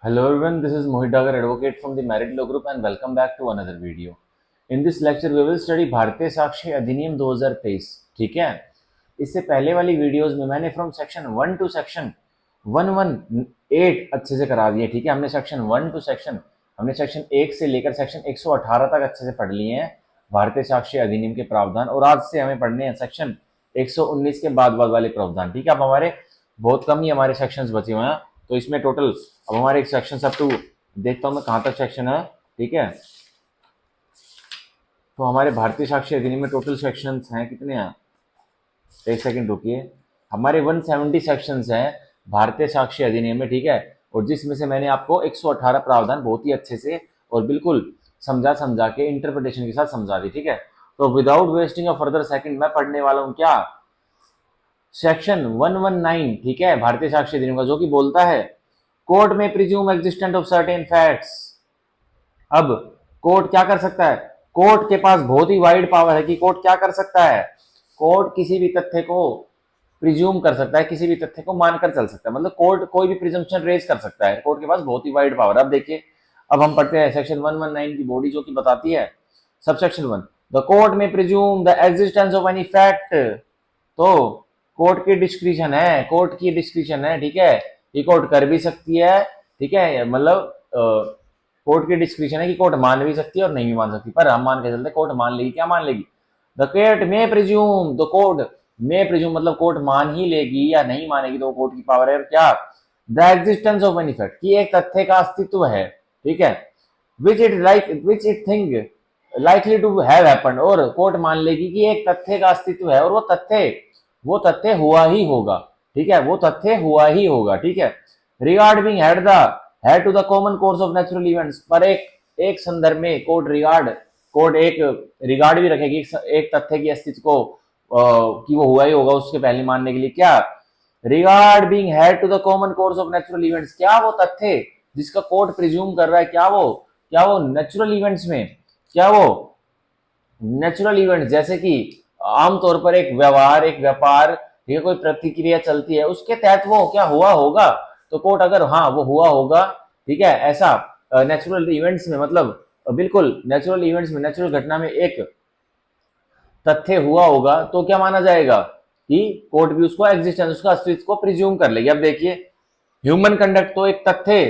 Hello everyone, this is Mohit Dagar, advocate from the Merit Law Group and welcome back to another video. In this lecture we will study भारतीय साक्ष्य अधिनियम 2023. ठीक है, इससे पहले वाली वीडियोस में मैंने फ्रॉम सेक्शन 1 टू सेक्शन 118 अच्छे से करा दिए. ठीक है, हमने सेक्शन 1 से लेकर सेक्शन 118 तक अच्छे से पढ़ लिए हैं भारतीय साक्ष्य अधिनियम के प्रावधान, और आज से हमें पढ़ने हैं सेक्शन 119 के बाद वाले प्रावधान. ठीक है, अब हमारे बहुत कम ही हमारे सेक्शंस बचे हुए हैं, तो इसमें टोटल अब हमारे एक सेक्शन सब टू देखता हूं मैं कहां तक सेक्शन है. ठीक है, तो हमारे भारतीय साक्ष्य अधिनियम में टोटल सेक्शंस हैं कितने हैं, एक सेकंड रुकिए. हमारे 170 सेक्शंस हैं भारतीय साक्ष्य अधिनियम में. ठीक है, और जिसमें से मैंने आपको 118 प्रावधान बहुत ही अच्छे से और बिल्कुल समझा के इंटरप्रिटेशन के साथ समझा दी. ठीक है, तो without wasting of further second मैं पढ़ने वाला हूं क्या, सेक्शन 119. ठीक है, भारतीय साक्ष्य अधिनियम का, जो कि बोलता है कोर्ट में presume existent of certain facts. अब कोर्ट क्या कर सकता है, कोर्ट के पास बहुत ही वाइड पावर है कि कोर्ट क्या कर सकता है, कोर्ट किसी भी तथ्य को प्रिज्यूम कर सकता है, किसी भी तथ्य को मानकर चल सकता है. मतलब कोर्ट कोई भी प्रिजम्पशन रेज कर सकता है, कोर्ट के पास बहुत ही वाइड पावर. अब देखिए, अब हम पढ़ते हैं सेक्शन 119 की बॉडी, जो कि बताती है सब सेक्शन 1, द कोर्ट में presume the existence of any fact. तो कोर्ट की डिस्क्रिशन है, कोर्ट की डिस्क्रिशन है. ठीक है, ये कोर्ट कर भी सकती है. ठीक है, मतलब कोर्ट की डिस्क्रिशन है कि कोर्ट मान भी सकती है और नहीं भी मान सकती, पर हम मान के चलते कोर्ट मान लेगी. क्या मान लेगी, द कोर्ट में प्रिज्यूम, द कोर्ट में प्रिज्यूम मतलब कोर्ट मान ही लेगी या नहीं मानेगी, तो कोर्ट की पावर है. क्या, the existence of any fact, कि एक तथ्य का अस्तित्व है. ठीक है, which it think likely to have happened, और कोर्ट मान लेगी कि एक तथ्य का अस्तित्व है और वो तथ्य हुआ ही होगा. ठीक है, वो तथ्य हुआ ही होगा. ठीक है, regard being had to the common course of natural events, पर एक संदर्भ में कोर्ट एक रिगार्ड भी रखेगी एक तथ्य की अस्तित्व को कि वो हुआ ही होगा उसके पहले मानने के लिए. क्या, regard being had to the common course of natural events, क्या वो तथ्य जिसका कोर्ट प्रिज्यूम कर रहा है, क्या वो नेचुरल इवेंट्स में, क्या वो नेचुरल इवेंट्स जैसे कि आमतौर पर एक व्यवहार, एक व्यापार, ठीक है, कोई प्रतिक्रिया चलती है, उसके तहत वो क्या हुआ होगा. तो कोर्ट अगर हाँ वो हुआ होगा, ठीक है, ऐसा नेचुरल इवेंट्स में, मतलब बिल्कुल नेचुरल इवेंट्स में, नेचुरल घटना में एक तथ्य हुआ होगा, तो क्या माना जाएगा कि कोर्ट भी उसको एग्जिस्टेंस, उसका अस्तित्व को प्रिज्यूम कर लेगी. अब देखिए, ह्यूमन कंडक्ट तो एक तथ्य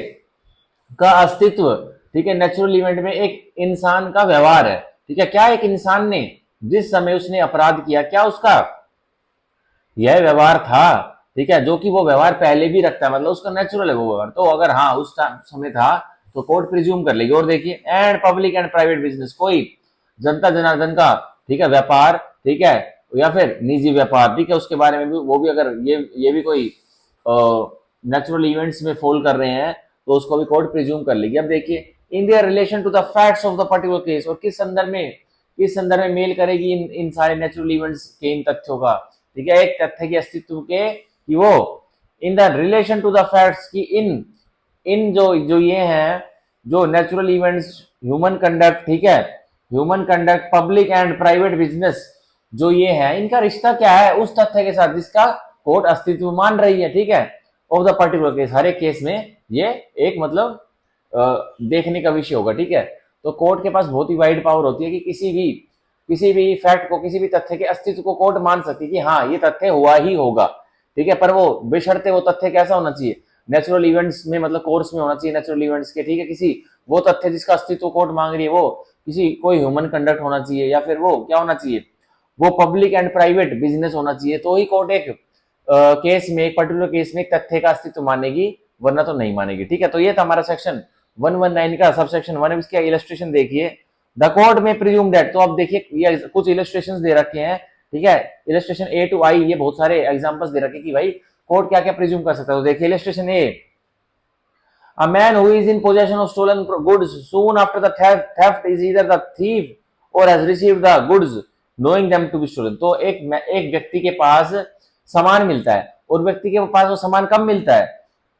का अस्तित्व, ठीक है, नेचुरल इवेंट में एक इंसान का व्यवहार है. ठीक है, क्या एक इंसान ने जिस समय उसने अपराध किया, क्या उसका यह व्यवहार था, ठीक है, जो कि वो व्यवहार पहले भी रखता है, मतलब उसका नेचुरल है वो व्यवहार, तो अगर हाँ उस समय था तो कोर्ट प्रिज्यूम कर लेगी. और देखिए, and public and private business, कोई जनता जनार्दन का, ठीक है, व्यापार, ठीक है, या फिर निजी व्यापार, ठीक है, उसके बारे में भी वो भी अगर ये भी कोई नेचुरल इवेंट्स में फॉल कर रहे हैं, तो उसको भी कोर्ट प्रिज्यूम कर लेगी. अब देखिए, in their relation to the facts of the particular case, और किस संदर्भ में मेल करेगी इन सारे नेचुरल इवेंट्स के, इन तथ्यों का, ठीक है, एक तथ्य के अस्तित्व के, कि वो in the relation to the facts, की इन इन जो ये हैं, जो नेचुरल इवेंट्स, ह्यूमन कंडक्ट, ठीक है, human conduct, public and private business, जो ये है, इनका रिश्ता क्या है उस तथ्य के साथ जिसका कोर्ट अस्तित्व मान रही है. ठीक है, ऑफ द पर्टिकुलर केस, हर एक केस में ये एक मतलब देखने का विषय होगा. ठीक है, तो कोर्ट के पास बहुत ही वाइड पावर होती है कि किसी भी फैक्ट को, किसी भी तथ्य के अस्तित्व को कोर्ट मान सकती है कि हाँ ये तथ्य हुआ ही होगा. ठीक है, पर वो बेशर्ते वो तथ्य कैसा होना चाहिए, नेचुरल इवेंट्स में, मतलब कोर्स में होना चाहिए नेचुरल इवेंट्स के. ठीक है, किसी वो तथ्य जिसका अस्तित्व कोर्ट मांग रही है, वो कोई ह्यूमन कंडक्ट होना चाहिए, या फिर वो क्या होना चाहिए, वो पब्लिक एंड प्राइवेट बिजनेस होना चाहिए, तो ही कोर्ट एक केस में, एक पर्टिकुलर केस में एक तथ्य का अस्तित्व मानेगी, वरना तो नहीं मानेगी. ठीक है, तो ये था हमारा सेक्शन 119 का सब सेक्शन 1. इसका इलस्ट्रेशन देखिए, द कोर्ट में प्रिज्यूम दैट, तो अब देखिए ये कुछ इलस्ट्रेशंस दे रखे हैं. ठीक है, इलस्ट्रेशन ए टू आई, ये बहुत सारे एग्जांपल्स दे रखे कि भाई कोर्ट क्या क्या प्रिज्यूम कर सकता है. तो देखिए illustration A, a man who is in possession of stolen goods soon after the theft is either the thief or has received the goods knowing them to be stolen. तो एक व्यक्ति के पास सामान मिलता है, और व्यक्ति के पास वो सामान कब मिलता है,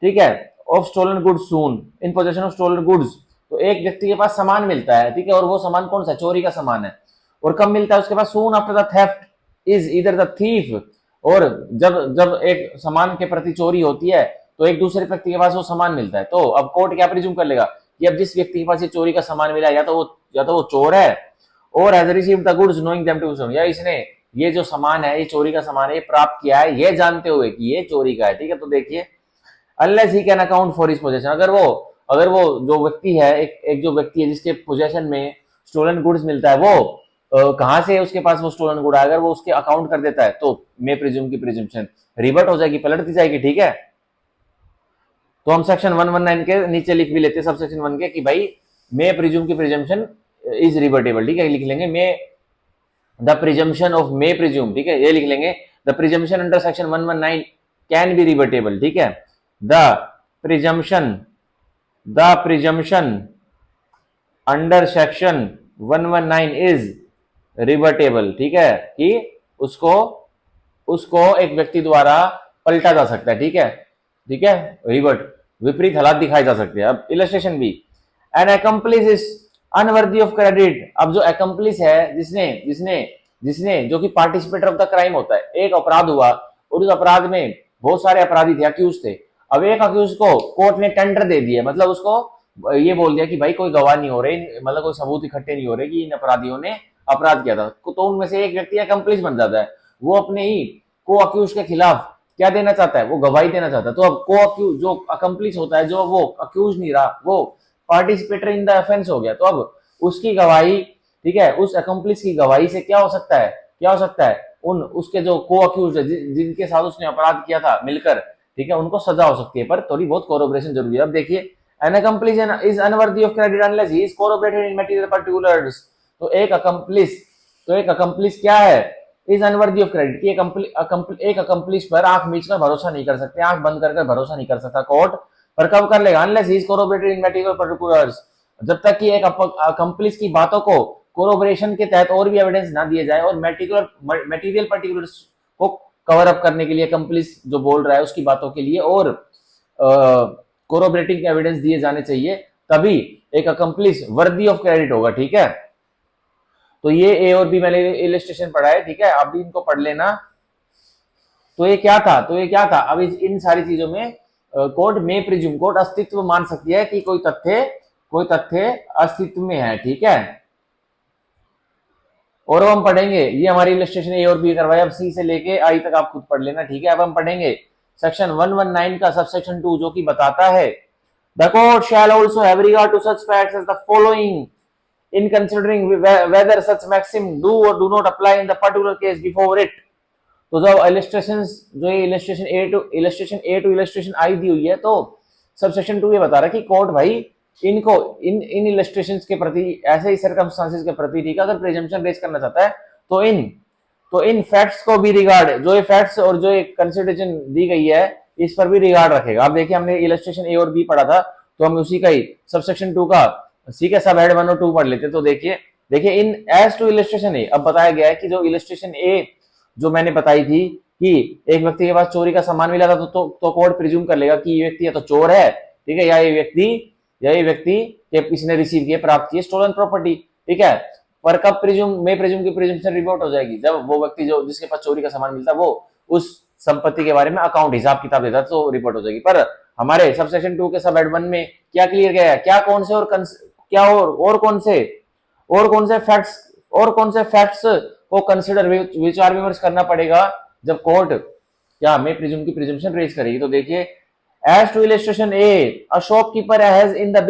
ठीक है, of stolen goods soon, in possession of stolen goods, तो एक व्यक्ति के पास सामान मिलता है, ठीक है, और वो सामान कौन सा, चोरी का सामान है, और कब मिलता है उसके पास, soon after the theft is either the thief, और जब जब एक सामान के प्रति चोरी होती है, तो एक दूसरे व्यक्ति के पास वो सामान मिलता है, तो अब कोर्ट क्या प्रिज्यूम कर लेगा कि अब जिस व्यक्ति के पास ये चोरी का सामान मिला या तो वो चोर है, और has received the goods knowing them to be, या इसने ये जो सामान है, ये चोरी का सामान है, ये प्राप्त किया है ये जानते हुए कि ये चोरी का है, ठीक है। तो देखिए unless he can account for his possession, अगर वो जो व्यक्ति है, एक जो व्यक्ति है जिसके पोजेशन में स्टोलन गुड्स मिलता है, वो कहां से उसके पास वो स्टोलन गुड है, अगर वो उसके अकाउंट कर देता है तो मे प्रिज्यूम की प्रिजम्पशन रिवर्ट हो जाएगी, पलट दी जाएगी, ठीक है। तो हम सेक्शन 119 के नीचे लिख भी लेते हैं सब सेक्शन 1 के कि भाई मे प्रिज्यूम की प्रिजम्पशन इज रिवर्टेबल, ठीक है। लिख लेंगे may the presumption of may presume, ठीक है, ये लिख लेंगे the presumption under section 119 can be rebuttable, ठीक है। The presumption under section 119 is rebuttable, ठीक है, कि उसको एक व्यक्ति द्वारा पलटा जा सकता है, ठीक है, रिवर्ट, विपरीत हालात दिखाए जा सकते हैं। अब इलस्ट्रेशन भी, an accomplice is unworthy of credit, अब जो अकम्प्लिस है, जिसने जो कि पार्टिसिपेटर ऑफ द क्राइम होता है, एक अपराध हुआ और उस अपराध में बहुत सारे अपराधी थे, अक्यूज थे, अब एक अक्यूज को कोर्ट ने टेंडर दे दिया, मतलब उसको ये बोल दिया कि भाई कोई गवाह नहीं हो रहे, मतलब कोई सबूत इकट्ठे नहीं हो रहे कि इन अपराधियों ने अपराध किया था, तो उनमें से एक व्यक्ति अकम्प्लिस बन जाता है, वो अपने ही को अक्यूज के खिलाफ क्या देना चाहता है, वो गवाही देना चाहता है। तो अब को अक्यूज जो अकम्प्लिस होता है, जो वो अक्यूज नहीं रहा, वो पार्टिसिपेटर इन द ऑफेंस हो गया, तो अब उसकी गवाही, ठीक है, उस अकम्प्लिस की गवाही से क्या हो सकता है, उन उसके जो को अक्यूज है, जिनके साथ उसने अपराध किया था मिलकर, ठीक है, उनको सजा हो सकती है, पर थोड़ी बहुत कोरोबरेशन जरूरी है। अब देखिए an accomplice is unworthy of credit unless he is corroborated in material particulars, तो एक अकम्प्लिस क्या है, इज अनवर्दी ऑफ क्रेडिट, एक अकम्प्लिस पर आंख मीच कर भरोसा नहीं कर सकते, आंख बंद कर भरोसा नहीं कर सकता कोर्ट, पर कब कर लेगा, unless he is corroborated in material particulars, जब तक कि एक अकम्प्लिस की बातों को कोरोबरेशन के तहत और भी एविडेंस ना दिए जाए, और मटेरियल पार्टिकुलर्स को कवर अप करने के लिए अकम्प्लिस जो बोल रहा है उसकी बातों के लिए और कोरोबरेटिंग एविडेंस दिए जाने चाहिए, तभी एक अकम्प्लिस वर्दी ऑफ क्रेडिट होगा, ठीक है। तो ये ए और बी मैंने इलस्ट्रेशन पढ़ा है, ठीक है, आप भी इनको पढ़ लेना। तो ये क्या था, अब इन सारी चीजों में कोर्ट में प्रिज्यूम, कोर्ट अस्तित्व मान सकती है कि कोई तथ्य अस्तित्व में है, ठीक है। और अब हम पढ़ेंगे, ये हमारी इलस्ट्रेशन ए और बी करवाया, अब सी से लेके आई तक आप खुद पढ़ लेना, ठीक है। अब हम पढ़ेंगे सेक्शन 119 का सबसेक्शन 2, जो कि बताता है the court shall also have regard to such facts as the following in considering whether such maxim do or do not apply in the particular case before it। तो जब इलस्ट्रेशंस, जो ये illustration A to illustration आई दी हुई है, तो subsection 2 ये बता रहा है कि कोर्ट भाई इनको इन इलस्ट्रेशंस के प्रति, ऐसे ही सर्कमस्टांसेस के प्रति, ठीक है, अगर प्रिजम्पशन रेज करना चाहता है तो इन फैक्ट्स को भी रिगार्ड, जो ये फैक्ट्स और जो एक कंसिडरेशन दी गई है इस पर भी रिगार्ड रखेगा। अब देखिए हमने इलस्ट्रेशन ए और बी पढ़ा था, तो हम उसी का ही सबसेक्शन 2 का सी के सब हेड 1 और 2 पढ़ लेते। तो देखिए इन एज टू इलस्ट्रेशन ए, अब बताया गया है कि जो इलस्ट्रेशन ए जो मैंने बताई थी कि एक व्यक्ति के पास चोरी का सामान मिला था, तो कोर्ट प्रिज्यूम कर लेगा कि ये व्यक्ति या तो चोर है, ठीक है, या ये व्यक्ति के इसने रिसीव किए, प्राप्त किए स्टोलन प्रॉपर्टी, ठीक है। पर कब प्रिज्यूम की प्रिज्यूम्पशन रिपोर्ट हो जाएगी, जब वो व्यक्ति जो जिसके पास चोरी का सामान मिलता है वो उस संपत्ति के बारे में अकाउंट हिसाब किताब देता है, तो रिपोर्ट हो जाएगी। पर हमारे सबसेक्शन 2 के सब हेड 1 में क्या क्लियर गया है, क्या कौन से और कौन से फैक्ट्स को कंसिडर विचार विमर्श करना पड़ेगा जब कोर्ट क्या मे प्रिज्यूम की प्रिजम्पशन रेज करेगी। तो देखिए as to illustration A, a shopkeeper has in the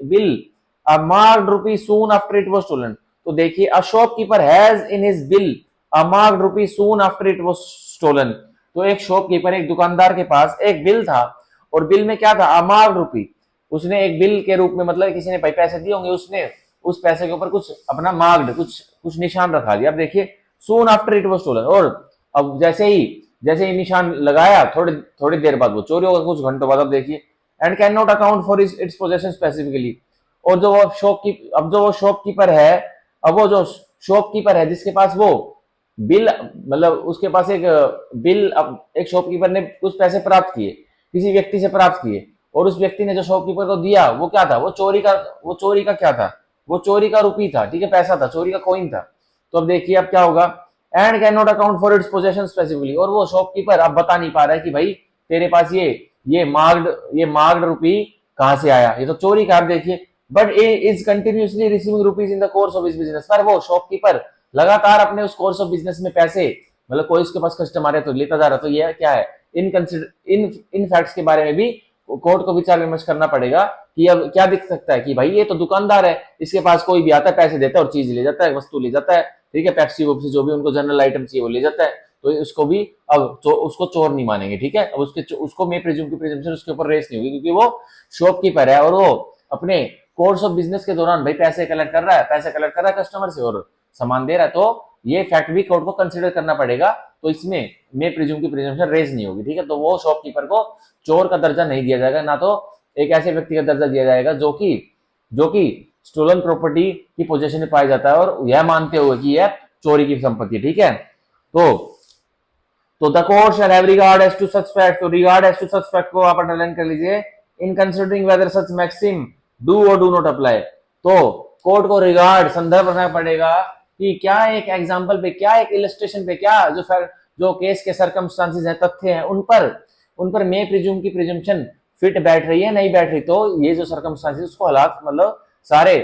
bill a marked rupee soon after it was stolen. तो देखिए a shopkeeper has in his bill a marked rupee soon after it was stolen. तो एक shopkeeper, एक दुकानदार के पास एक bill था, और बिल में क्या था, अ मार्क्ड रुपी, उसने एक बिल के रूप में, मतलब किसी ने पैसे दिए होंगे, उसने उस पैसे के ऊपर कुछ अपना मार्क्ड कुछ निशान रखा दिया। अब देखिए soon after it was stolen, और अब जैसे ही निशान लगाया, थोड़ी देर बाद वो चोरी होगा, कुछ घंटों बाद। अब देखिए and can not account for its possession specifically, और जो वो शॉपकीपर है जिसके पास वो बिल, मतलब उसके पास एक बिल, एक शॉपकीपर ने कुछ पैसे प्राप्त किए, किसी व्यक्ति से प्राप्त किए, और उस व्यक्ति ने जो शॉपकीपर को दिया वो क्या था, वो चोरी का क्या था, वो चोरी का रुपी था, ठीक है, पैसा था, चोरी का कॉइन था। तो अब देखिए अब क्या होगा, and can not account for its possession specifically, और वो शॉपकीपर अब बता नहीं पा रहा है कि भाई तेरे पास ये ये मार्क्ड रुपी कहां से आया, ये तो चोरी का। आप देखिए, but A is continuously receiving rupees in the course of his business. पर वो शॉपकीपर लगातार अपने उस कोर्स ऑफ बिजनेस में पैसे, मतलब कोई उसके पास कस्टमर है तो लेता जा रहा, तो ये क्या है, इन फैक्ट्स के बारे में भी कोर्ट को विचार विमर्श करना पड़ेगा कि अब क्या दिख सकता है कि भाई ये तो दुकानदार है, इसके पास कोई भी आता है, पैसे देता है और चीज ले जाता है, वस्तु ले जाता है, ठीक है, पेप्सी वेप्सी जो भी उनको जनरल आइटम चाहिए वो ले जाता है, तो उसको भी अब उसको चोर नहीं मानेंगे, ठीक है। अब उसको मैं प्रिज्यूम की प्रिजम्पशन उसके ऊपर रेस नहीं होगी, क्योंकि वो शॉपकीपर है और वो अपने कोर्स ऑफ बिजनेस के दौरान भाई पैसे कलेक्ट कर रहा है कस्टमर से और सामान दे रहा है, तो ये फैक्ट भी कोर्ट को कंसिडर करना पड़ेगा। तो इसमें मैं प्रिज्यूम की प्रिजम्पशन रेज नहीं होगी, ठीक है। तो वो शॉपकीपर को चोर का दर्जा नहीं दिया जाएगा, ना तो एक ऐसे व्यक्ति का दर्जा दिया जाएगा जो कि स्टोलन प्रॉपर्टी की पोजीशन में पाया जाता है और यह मानते हुए कि यह चोरी की संपत्ति, ठीक है। तो the court shall have regard as to such fact, तो regard as to such fact को आप अंडरलाइन कर लीजिए। In considering whether such maxim do और डू नॉट अप्लाई, तो कोर्ट को रिगार्ड संदर्भ रखना पड़ेगा कि क्या एक एग्जांपल पे, क्या एक इलस्ट्रेशन पे, क्या जो केस के सर्कमस्टांसेस हैं, तथ्य हैं, उन पर मे प्रिज्यूम की प्रिजम्पशन फिट बैठ रही है नहीं बैठ रही। तो ये जो सर्कमस्टांसेस उसको हालात, मतलब सारे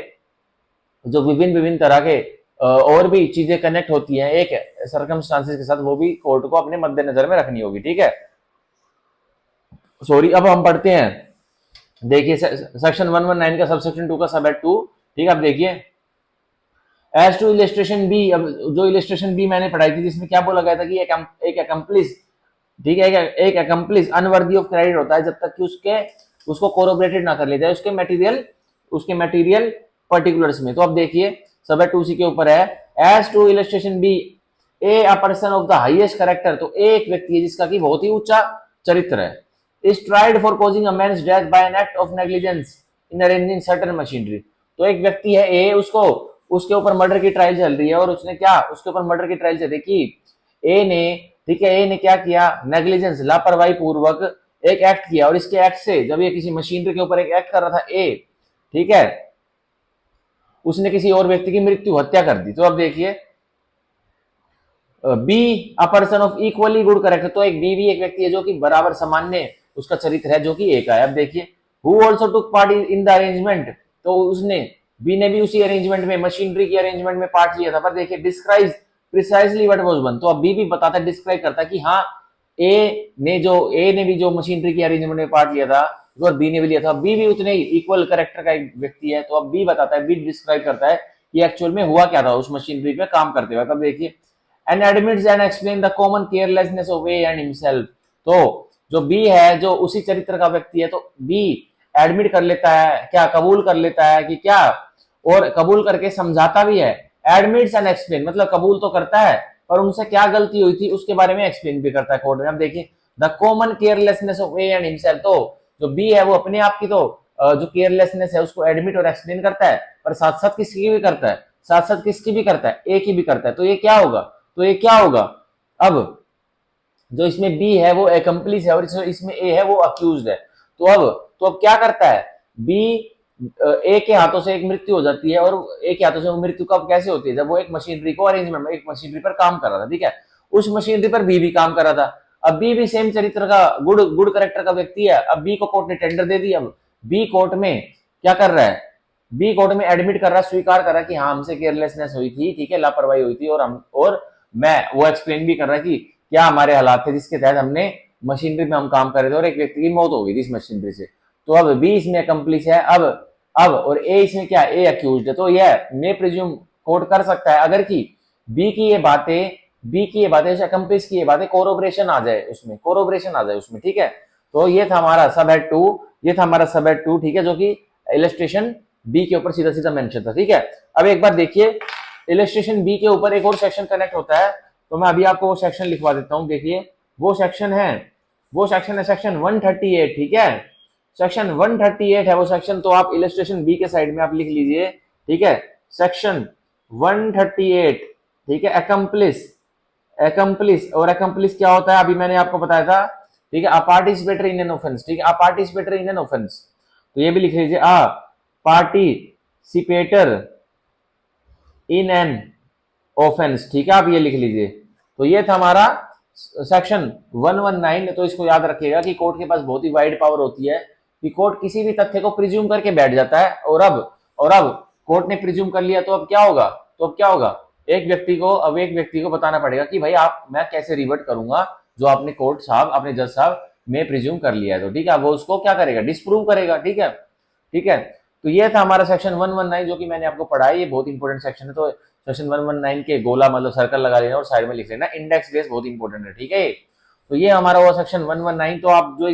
जो विभिन्न तरह के और भी चीजें कनेक्ट होती हैं एक सर्कमस्टांसेस के साथ, वो भी कोर्ट को अपने मद्देनजर में रखनी होगी, ठीक है। सॉरी, अब हम पढ़ते हैं, देखिए सेक्शन 119 का सबसेक्शन 2 का सब एट 2, ठीक है। अब देखिए एज टू इलस्ट्रेशन बी, अब जो इलस्ट्रेशन बी मैंने पढ़ाई थी जिसमें क्या बोला गया था कि एक अकम्प्लिस, ठीक है, एक अकम्प्लिस अनवर्दी ऑफ क्रेडिट होता है जब तक कि उसको कोरोबरेटेड ना कर लिया जाए उसके मटेरियल पर्टिकुलर्स में। तो अब देखिए सब एट 2C के ऊपर है, as to illustration B a person of the highest character, तो एक व्यक्ति है जिसका की बहुत ही ऊंचा चरित्र है, is tried for causing a man's death by an act of negligence in arranging certain machinery। तो एक व्यक्ति है ए, उसके ऊपर मर्डर की ट्रायल चल रही है और उसने क्या, उसके ऊपर मर्डर की ट्रायल चल रही कि ए ने, ठीक है, ए ने क्या किया, नेग्लिजेंस, लापरवाही पूर्वक एक एक्ट किया, और इसके एक्ट से जब ये किसी मशीनरी के ऊपर एक एक्ट कर रहा था ए, ठीक है, उसने किसी और व्यक्ति की मृत्यु हत्या कर दी। तो अब देखिए be a person of equally good character, तो एक बी भी एक व्यक्ति है जो कि बराबर सामान्य उसका चरित्र है, जो कि एक है। अब देखिए who also took part in the arrangement, तो उसने, बी ने भी उसी अरेंजमेंट में, मशीनरी की अरेंजमेंट में पार्ट लिया था। पर देखिए describe precisely what was done, तो अब बी भी बताता, डिस्क्राइब करता कि हाँ ए ने भी जो मशीनरी की अरेंजमेंट में पार्ट लिया था और बी ने भी लिया था, बी भी उतने ही इक्वल कैरेक्टर का एक व्यक्ति है। तो अब बी बताता है, बी डिस्क्राइब करता है कि एक्चुअल में हुआ क्या था उस मशीनरी पे काम करते हुए। तब देखिए and admits and explain the common carelessness of A and himself, तो जो बी है, जो उसी चरित्र का व्यक्ति है, तो बी एडमिट कर लेता है, क्या कबूल कर लेता है कि क्या, और कबूल करके समझाता भी है। एडमिट्स एंड एक्सप्लेन मतलब कबूल तो करता है पर उनसे क्या गलती हुई थी उसके बारे में एक्सप्लेन भी करता है कोर्ट में। अब देखिए the common carelessness of A and himself, तो जो बी है वो अपने आप की तो जो केयरलेसनेस है उसको एडमिट और एक्सप्लेन करता है, पर साथ साथ किसकी भी करता है, साथ साथ किसकी भी करता है, ए की भी करता है। तो ये क्या होगा, अब जो इसमें बी है वो एकम्प्लिस है और इसमें ए है वो अक्यूज्ड है। तो अब क्या करता है बी, ए के हाथों से एक मृत्यु हो जाती है, और ए के हाथों से वो मृत्यु कब कैसे होती है, जब वो एक मशीनरी को अरेंजमेंट में एक मशीनरी पर काम कर रहा था, ठीक है, उस मशीनरी पर बी भी काम कर रहा था। अब बी भी सेम चरित्र का गुड करेक्टर का व्यक्ति है। अब बी को कोर्ट ने टेंडर दे दी। अब बी कोर्ट में क्या कर रहा है, बी कोर्ट में एडमिट कर रहा है, स्वीकार कर रहा है कि हाँ हमसे केयरलेसनेस हुई थी, ठीक है, लापरवाही हुई थी, और मैं वो एक्सप्लेन भी कर रहा है कि क्या हमारे हालात थे जिसके तहत हमने मशीनरी में हम काम कर रहे थे और एक व्यक्ति की मौत हो गई थी इस मशीनरी से। तो अब बी इसमें अकम्प्लिस है, अब और ए इसमें क्या, ए अक्यूज्ड है। तो यह मे प्रिज्यूम कोर्ट कर सकता है अगर कि बी की ये बातें अकम्प्लिस की ये बातें कोरोबरेशन आ जाए उसमें, ठीक है। तो ये था हमारा सब हेड 2, ठीक है, जो कि इलस्ट्रेशन बी के ऊपर सीधा सीधा मेंशन था, ठीक है। अब एक बार देखिए इलस्ट्रेशन बी के ऊपर एक और सेक्शन कनेक्ट होता है, तो मैं अभी आपको वो सेक्शन लिखवा देता हूं। देखिए वो सेक्शन है सेक्शन 138, ठीक है, सेक्शन 138 है वो सेक्शन। तो आप इलस्ट्रेशन बी के साइड में आप लिख लीजिए, ठीक है, सेक्शन 138, ठीक है, अकम्प्लिस और अकम्प्लिस क्या होता है अभी मैंने आपको बताया था, ठीक है, अ पार्टिसिपेटर इन एन ऑफेंस, ठीक है, अ पार्टिसिपेटर इन एन ऑफेंस, तो ये भी लिख लीजिए, अ पार्टिसिपेटर इन एन ऑफेंस, ठीक है, आप ये लिख लीजिए। तो ये था हमारा सेक्शन 119, तो इसको याद रखिएगा कि कोर्ट के पास बहुत ही वाइड पावर होती है कि कोर्ट किसी भी तथ्य को प्रिज्यूम करके बैठ जाता है। और अब कोर्ट ने प्रिज्यूम कर लिया तो अब क्या होगा, एक व्यक्ति को बताना पड़ेगा कि भाई मैं कैसे रिवर्ट करूंगा जो आपने कोर्ट साहब, आपने जज साहब में प्रिज्यूम कर लिया है। तो ठीक है, वो उसको क्या करेगा, डिस्प्रूव करेगा। ठीक है। तो ये था हमारा सेक्शन 119 जो कि मैंने आपको पढ़ा है, ये बहुत इंपॉर्टेंट सेक्शन है। तो सेक्शन 119 के गोला मतलब सर्कल लगा लेना और साइड में लिख लेना, इंडेक्स बेस बहुत इंपॉर्टेंट है। ठीक है, तो ये हमारा वो सेक्शन 119। तो आप जो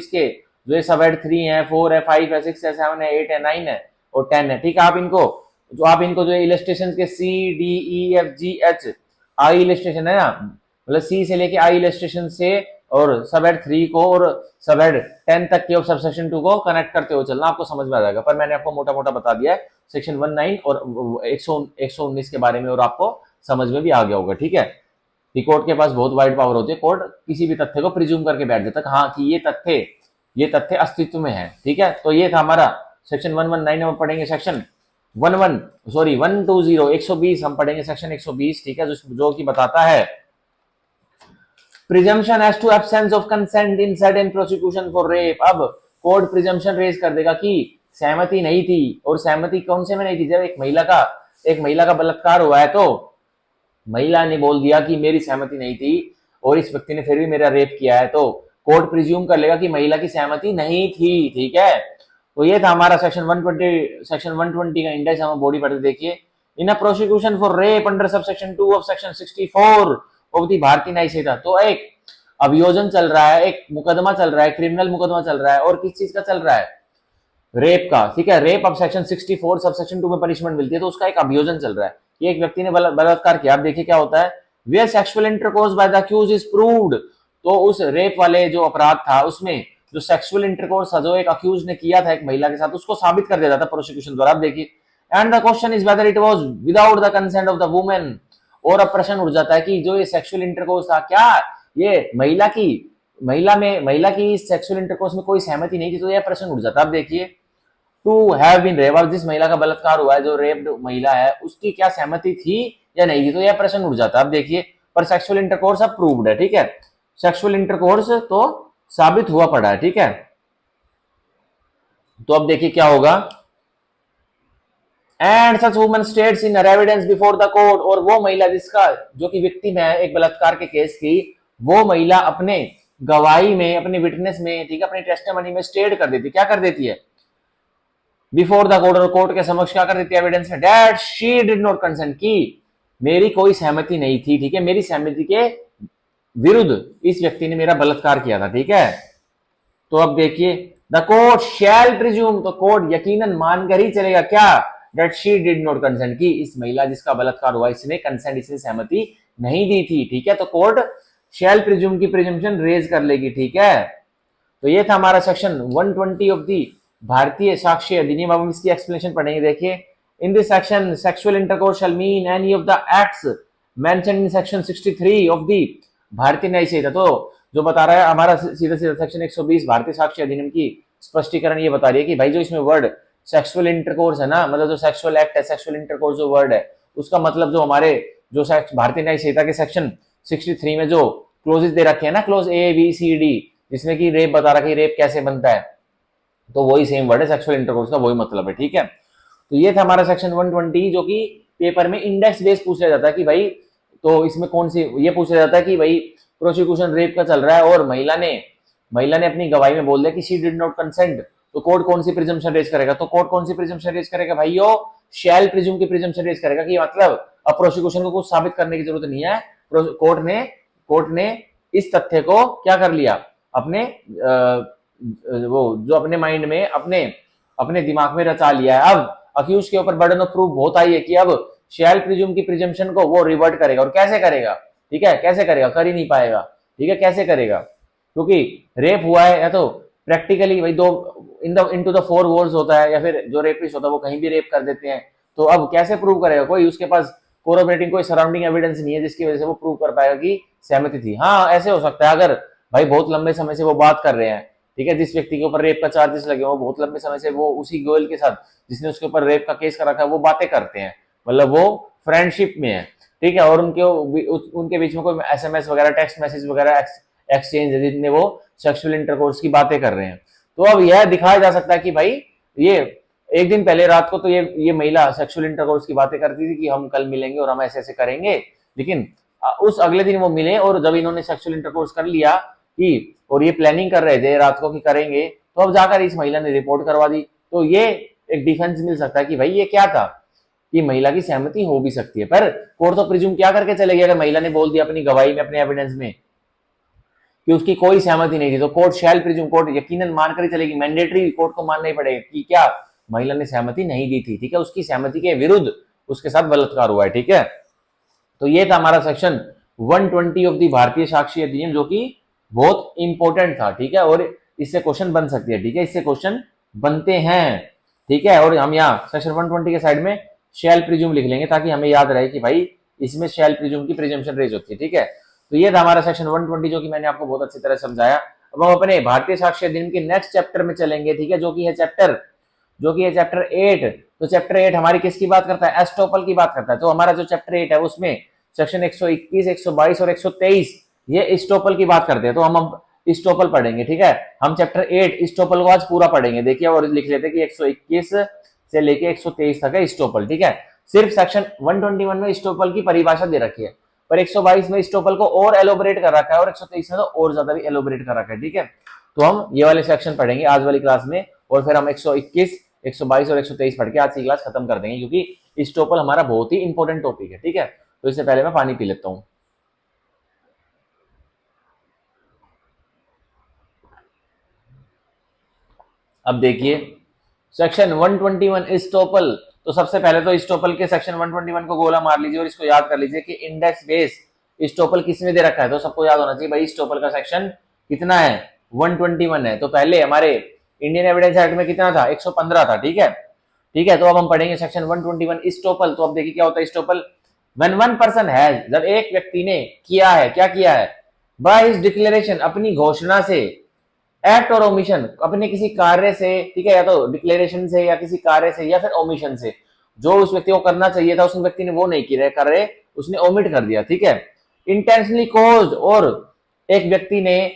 सब हेड 3 है, 4 है, 5 है, 6 है, 7 है, 8 है, 9 है और 10 है। ठीक है, आप इनको जो इलस्ट्रेशन के C D E F G H आई इलस्ट्रेशन है ना, मतलब C से लेके आई इलस्ट्रेशन से और सब हेड 3 को और सब हेड 10 तक के सबसेक्शन 2 को कनेक्ट करते हुए चलना, आपको समझ में आ जाएगा। पर मैंने आपको मोटा मोटा बता दिया है सेक्शन 19 और 119 के बारे में, और आपको समझ में भी आ गया होगा। ठीक है, कि कोर्ट के पास बहुत वाइड पावर होती है, कोर्ट किसी भी तथ्य को प्रिज्यूम करके बैठ जाता है हाँ कि ये तथ्य अस्तित्व में है। ठीक है, तो ये था हमारा सेक्शन 119। हम पढ़ेंगे सेक्शन 120 हम पढ़ेंगे सेक्शन 120। ठीक है, जो कि बताता है presumption as to absence of consent in certain prosecution for rape. अब कोर्ट प्रिजम्पशन रेज कर देगा कि सहमति नहीं थी, और सहमति कौन से में नहीं थी, जब एक महिला का बलात्कार हुआ है तो महिला ने बोल दिया कि मेरी सहमति नहीं थी और इस व्यक्ति ने फिर भी मेरा रेप किया है, तो कोर्ट प्रिज्यूम कर लेगा कि महिला की सहमति नहीं थी। ठीक है, तो ये था हमारा सेक्शन 120 का इंडेक्स। हम बॉडी पर देखिए, in a prosecution for rape under subsection 2 of section 64 of the Bharatiya Nyaya संहिता। तो एक अभियोजन चल रहा है, एक मुकदमा चल रहा है, क्रिमिनल मुकदमा चल रहा है, और किस चीज का चल रहा है, रेप का। ठीक है, रेप अब सेक्शन 64 सबसेक्शन 2 में पनिशमेंट मिलती है, तो उसका एक अभियोजन चल रहा है। ये एक व्यक्ति ने बलात्कार किया। आप देखिए क्या होता है, where sexual intercourse by the accused is proved. तो उस रेप वाले जो अपराध था उसमें जो सेक्सुअल इंटरकोर्स था जो एक अक्यूज ने किया था एक महिला के साथ, उसको साबित कर दिया जाता प्रोसिक्यूशन द्वारा। आप देखिए, and the question is whether it was without the consent of the women. और अब प्रश्न उठ जाता है कि जो ये सेक्सुअल इंटरकोर्स था, क्या ये महिला की सेक्सुअल इंटरकोर्स में कोई सहमति नहीं थी। तो यह प्रश्न उठ जाता है। आप देखिए, टू हैव बीन रेप, जिस महिला का बलात्कार हुआ है, जो रेप्ड महिला है, उसकी क्या सहमति थी या नहीं थी, तो यह प्रश्न उठ जाता है। अब देखिए, पर सेक्सुअल इंटरकोर्स अब प्रूव्ड है। ठीक है, सेक्सुअल इंटरकोर्स तो साबित हुआ पड़ा है। ठीक है, तो अब देखिए क्या होगा, and such woman states in evidence before the court. और वो महिला जिसका जो कि विक्टिम है एक बलात्कार के केस की, वो महिला अपने गवाही में, अपने विटनेस में, ठीक है, अपने टेस्टिमनी में स्टेट कर देती, क्या कर देती है, बिफोर द कोर्ट, और कोर्ट के समक्ष क्या कर देती है, एविडेंस में, that she did not consent, की मेरी कोई सहमति नहीं थी। ठीक है, मेरी सहमति के विरुद्ध इस व्यक्ति ने मेरा बलात्कार किया था। ठीक है, तो अब देखिए, द कोर्ट शैल प्रिज्यूम, तो कोर्ट यकीनन मानकर ही चलेगा क्या, that she did not consent, की इस महिला जिसका बलात्कार हुआ इसने कंसेंट, इसने सहमति नहीं दी थी। ठीक है, तो कोर्ट शैल प्रिज्यूम की प्रिजम्पशन रेज कर लेगी। ठीक है, तो ये था हमारा सेक्शन 120 ऑफ दी भारतीय साक्ष्य अधिनियम। अब हम इसकी एक्सप्लेनेशन पढ़ेंगे। देखिए, in this section sexual intercourse shall mean any of the acts mentioned in section 63 of the Bharatiya Nyaya संहिता। तो जो बता रहा है हमारा सीधा सीधा सेक्शन 120 भारतीय साक्ष्य अधिनियम की स्पष्टीकरण ये बता रही है कि भाई जो इसमें वर्ड सेक्सुअल इंटरकोर्स है ना, मतलब जो सेक्सुअल एक्ट है, सेक्सुअल इंटरकोर्स जो वर्ड है, उसका मतलब जो हमारे जो भारतीय न्याय संहिता के सेक्शन 63 में जो क्लोजेस दे रखे हैं ना, close A B C D, जिसमें कि रेप बता रहा है, रेप कैसे बनता है, तो वही सेम वर्ड है सेक्सुअल इंटरकोर्स का, वही मतलब है। ठीक है, तो ये था हमारा सेक्शन 120 जो कि पेपर में इंडेक्स बेस पूछा जाता है कि भाई, तो इसमें कौन सी, ये पूछा जाता है कि भाई प्रोसिक्यूशन रेप का चल रहा है और महिला ने अपनी गवाही में बोल दिया कि शी डिड नॉट कंसेंट, तो कोर्ट कौन सी प्रिजम्पशन रेज करेगा, तो कोर्ट कौन सी प्रिजम्पशन रेज करेगा भाइयों, शैल प्रिज्यूम की प्रिजम्पशन रेज करेगा कि मतलब अब प्रोसिक्यूशन को कुछ साबित करने की जरूरत नहीं है, कोर्ट ने इस तथ्य को क्या कर लिया, अपने वो जो अपने माइंड में अपने दिमाग में रचा लिया है। अब अक्यूज के ऊपर बर्डन ऑफ प्रूफ बहुत आई है कि अब शैल प्रिज्यूम की प्रिजम्पशन को वो रिवर्ट करेगा, और कैसे करेगा, ठीक है, कैसे करेगा, कर ही नहीं पाएगा। ठीक है, कैसे करेगा, क्योंकि रेप हुआ है, या तो प्रैक्टिकली भाई दो इनटू द फोर वॉल्स होता है, या फिर जो रेपिस्ट होता है वो कहीं भी रेप कर देते हैं, तो अब कैसे प्रूव करेगा, कोई उसके पास कोरोबरेटिंग कोई सराउंडिंग एविडेंस नहीं है जिसकी वजह से वो प्रूव कर पाएगा कि सहमति थी। हाँ, ऐसे हो सकता है अगर भाई बहुत लंबे समय से वो बात कर रहे हैं, ठीक है, जिस व्यक्ति के ऊपर रेप का चार्जेस लगे हो बहुत लंबे समय से वो उसी गर्ल के साथ जिसने उसके ऊपर रेप का केस कर रखा है वो बातें करते हैं, मतलब वो फ्रेंडशिप में है। ठीक है, और उनके बीच में कोई SMS वगैरह, टेक्स्ट मैसेज वगैरह एक्सचेंज है जितने वो सेक्सुअल इंटरकोर्स की बातें कर रहे हैं। तो अब यह दिखाया जा सकता है कि भाई ये एक दिन पहले रात को तो ये महिला सेक्सुअल इंटरकोर्स की बातें करती थी कि हम कल मिलेंगे और हम ऐसे ऐसे करेंगे, लेकिन उस अगले दिन वो मिले और जब इन्होंने सेक्सुअल इंटरकोर्स कर लिया कि और ये प्लानिंग कर रहे थे रात को कि करेंगे, तो अब जाकर इस महिला ने रिपोर्ट करवा दी। तो ये एक डिफेंस मिल सकता है कि भाई ये क्या था, कि महिला की सहमति हो भी सकती है, पर कोर्ट तो प्रिज्यूम क्या करके चलेगी अगर महिला ने बोल दिया अपनी गवाही में, अपने एविडेंस में कि उसकी कोई सहमति नहीं थी, तो कोर्ट शैल प्रिज्यूम, कोर्ट यकीनन मानकर ही चलेगी, मैंडेटरी कोर्ट को मानना ही पड़ेगा कि क्या महिला ने सहमति नहीं दी थी, ठीक है, उसकी सहमति के विरुद्ध उसके साथ बलात्कार हुआ है, ठीक है। तो ये था हमारा सेक्शन 120 ऑफ द भारतीय साक्ष्य अधिनियम, जो कि बहुत इंपॉर्टेंट था, ठीक है, और इससे क्वेश्चन बन सकती है, ठीक है, इससे क्वेश्चन बनते हैं, ठीक है। और हम यहाँ सेक्शन 120 के साइड में शैल प्रिज्यूम लिख लेंगे ताकि हमें याद रहे कि भाई इसमें शैल प्रिज्यूम की प्रिजम्पशन रेज होती है, ठीक है। तो ये था हमारा सेक्शन 120 जो कि मैंने आपको बहुत अच्छी तरह समझाया। अब हम अपने भारतीय साक्ष्य अधिनियम के नेक्स्ट चैप्टर में चलेंगे, ठीक है, जो कि है चैप्टर 8। तो चैप्टर 8 हमारी किसकी बात करता है, एस्टोपल की बात करता है। तो हमारा जो चैप्टर 8 है उसमें सेक्शन 121, 122 और 123 ये एस्टोपल की बात करते हैं। तो हम अब एस्टोपल पढ़ेंगे, ठीक है। हम चैप्टर 8 एस्टोपल को आज पूरा पढ़ेंगे। देखिए और लिख लेते हैं कि 121 से लेके 123 तक है एस्टोपल, ठीक है। सिर्फ सेक्शन 121 में एस्टोपल की परिभाषा दे रखी है, पर 122 में एस्टोपल को और एलोबरेट कर रखा है और 123 में तो और ज्यादा भी एलोबरेट कर रखा है, ठीक है। तो हम ये वाले सेक्शन पढ़ेंगे आज वाली क्लास में, और फिर हम 121, 122 और 123 पढ़ के आज की क्लास खत्म कर देंगे, क्योंकि एस्टोपल हमारा बहुत ही इंपॉर्टेंट टॉपिक है, ठीक है। तो इससे पहले मैं पानी पी लेता हूं। अब देखिए सेक्शन 121 एस्टोपल। तो सबसे पहले तो एस्टोपल के सेक्शन 121 को गोला मार लीजिए और इसको याद कर लीजिए कि इंडेक्स बेस एस्टोपल किसमें दे रखा है। तो सबको याद होना चाहिए भाई एस्टोपल का सेक्शन कितना है, 121 है। तो पहले हमारे इंडियन एविडेंस एक्ट में कितना था, 115 था, ठीक है, ठीक है। तो अब हम पढ़ेंगे सेक्शन 121 एस्टोपल। तो अब देखिए क्या होता है estoppel. When one person has, जब एक व्यक्ति ने किया है, क्या किया है, बाय हिज डिक्लेरेशन, अपनी घोषणा से, एक्ट और ओमिशन, अपने किसी कार्य से, ठीक है, या तो डिक्लेरेशन से या किसी कार्य से या फिर ओमिशन से, जो उस व्यक्ति को करना चाहिए था उस व्यक्ति ने वो नहीं किया कर रहे, उसने ओमिट कर दिया, ठीक है। इंटेंशनली कॉज्ड, और एक व्यक्ति ने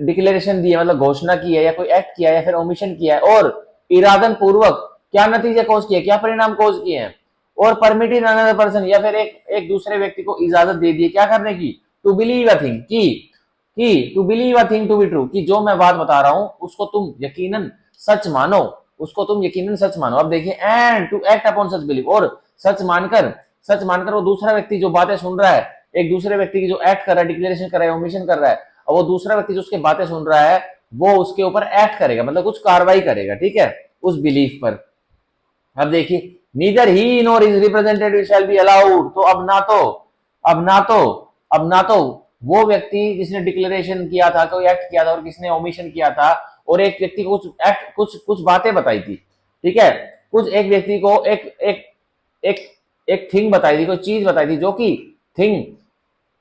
डिक्लेरेशन दी है मतलब घोषणा की है या कोई एक्ट किया है या फिर ओमिशन किया है और इरादन पूर्वक क्या नतीजे कॉज किए, क्या परिणाम कॉज किए हैं, और परमिटेड अनदर पर्सन, या फिर एक दूसरे व्यक्ति को इजाजत दे दी है क्या करने की, टू बिलीव अ थिंग, कि to believe a thing to be true, कि जो मैं बात बता रहा हूं उसको तुम यकीनन सच मानो, उसको तुम यकीनन सच मानो। अब देखिए and to act upon such believe, और सच मानकर वो दूसरा व्यक्ति जो बातें सुन रहा है, एक दूसरे व्यक्ति की जो एक्ट कर रहा है, डिक्लेरेशन कर रहा है, ओमिशन कर रहा है, और वो दूसरा व्यक्ति जो उसकी बातें सुन रहा है वो उसके ऊपर एक्ट करेगा, मतलब कुछ कार्रवाई करेगा, ठीक है, उस बिलीफ पर। अब देखिए neither he nor his representative shall be allowed. तो अब ना तो वो व्यक्ति जिसने डिक्लेरेशन किया था, कोई एक्ट किया था और किसने ओमिशन किया था, और एक व्यक्ति को कुछ बातें बताई थी, ठीक है, कुछ एक व्यक्ति को एक थिंग बताई थी, कोई चीज बताई थी, जो कि थिंग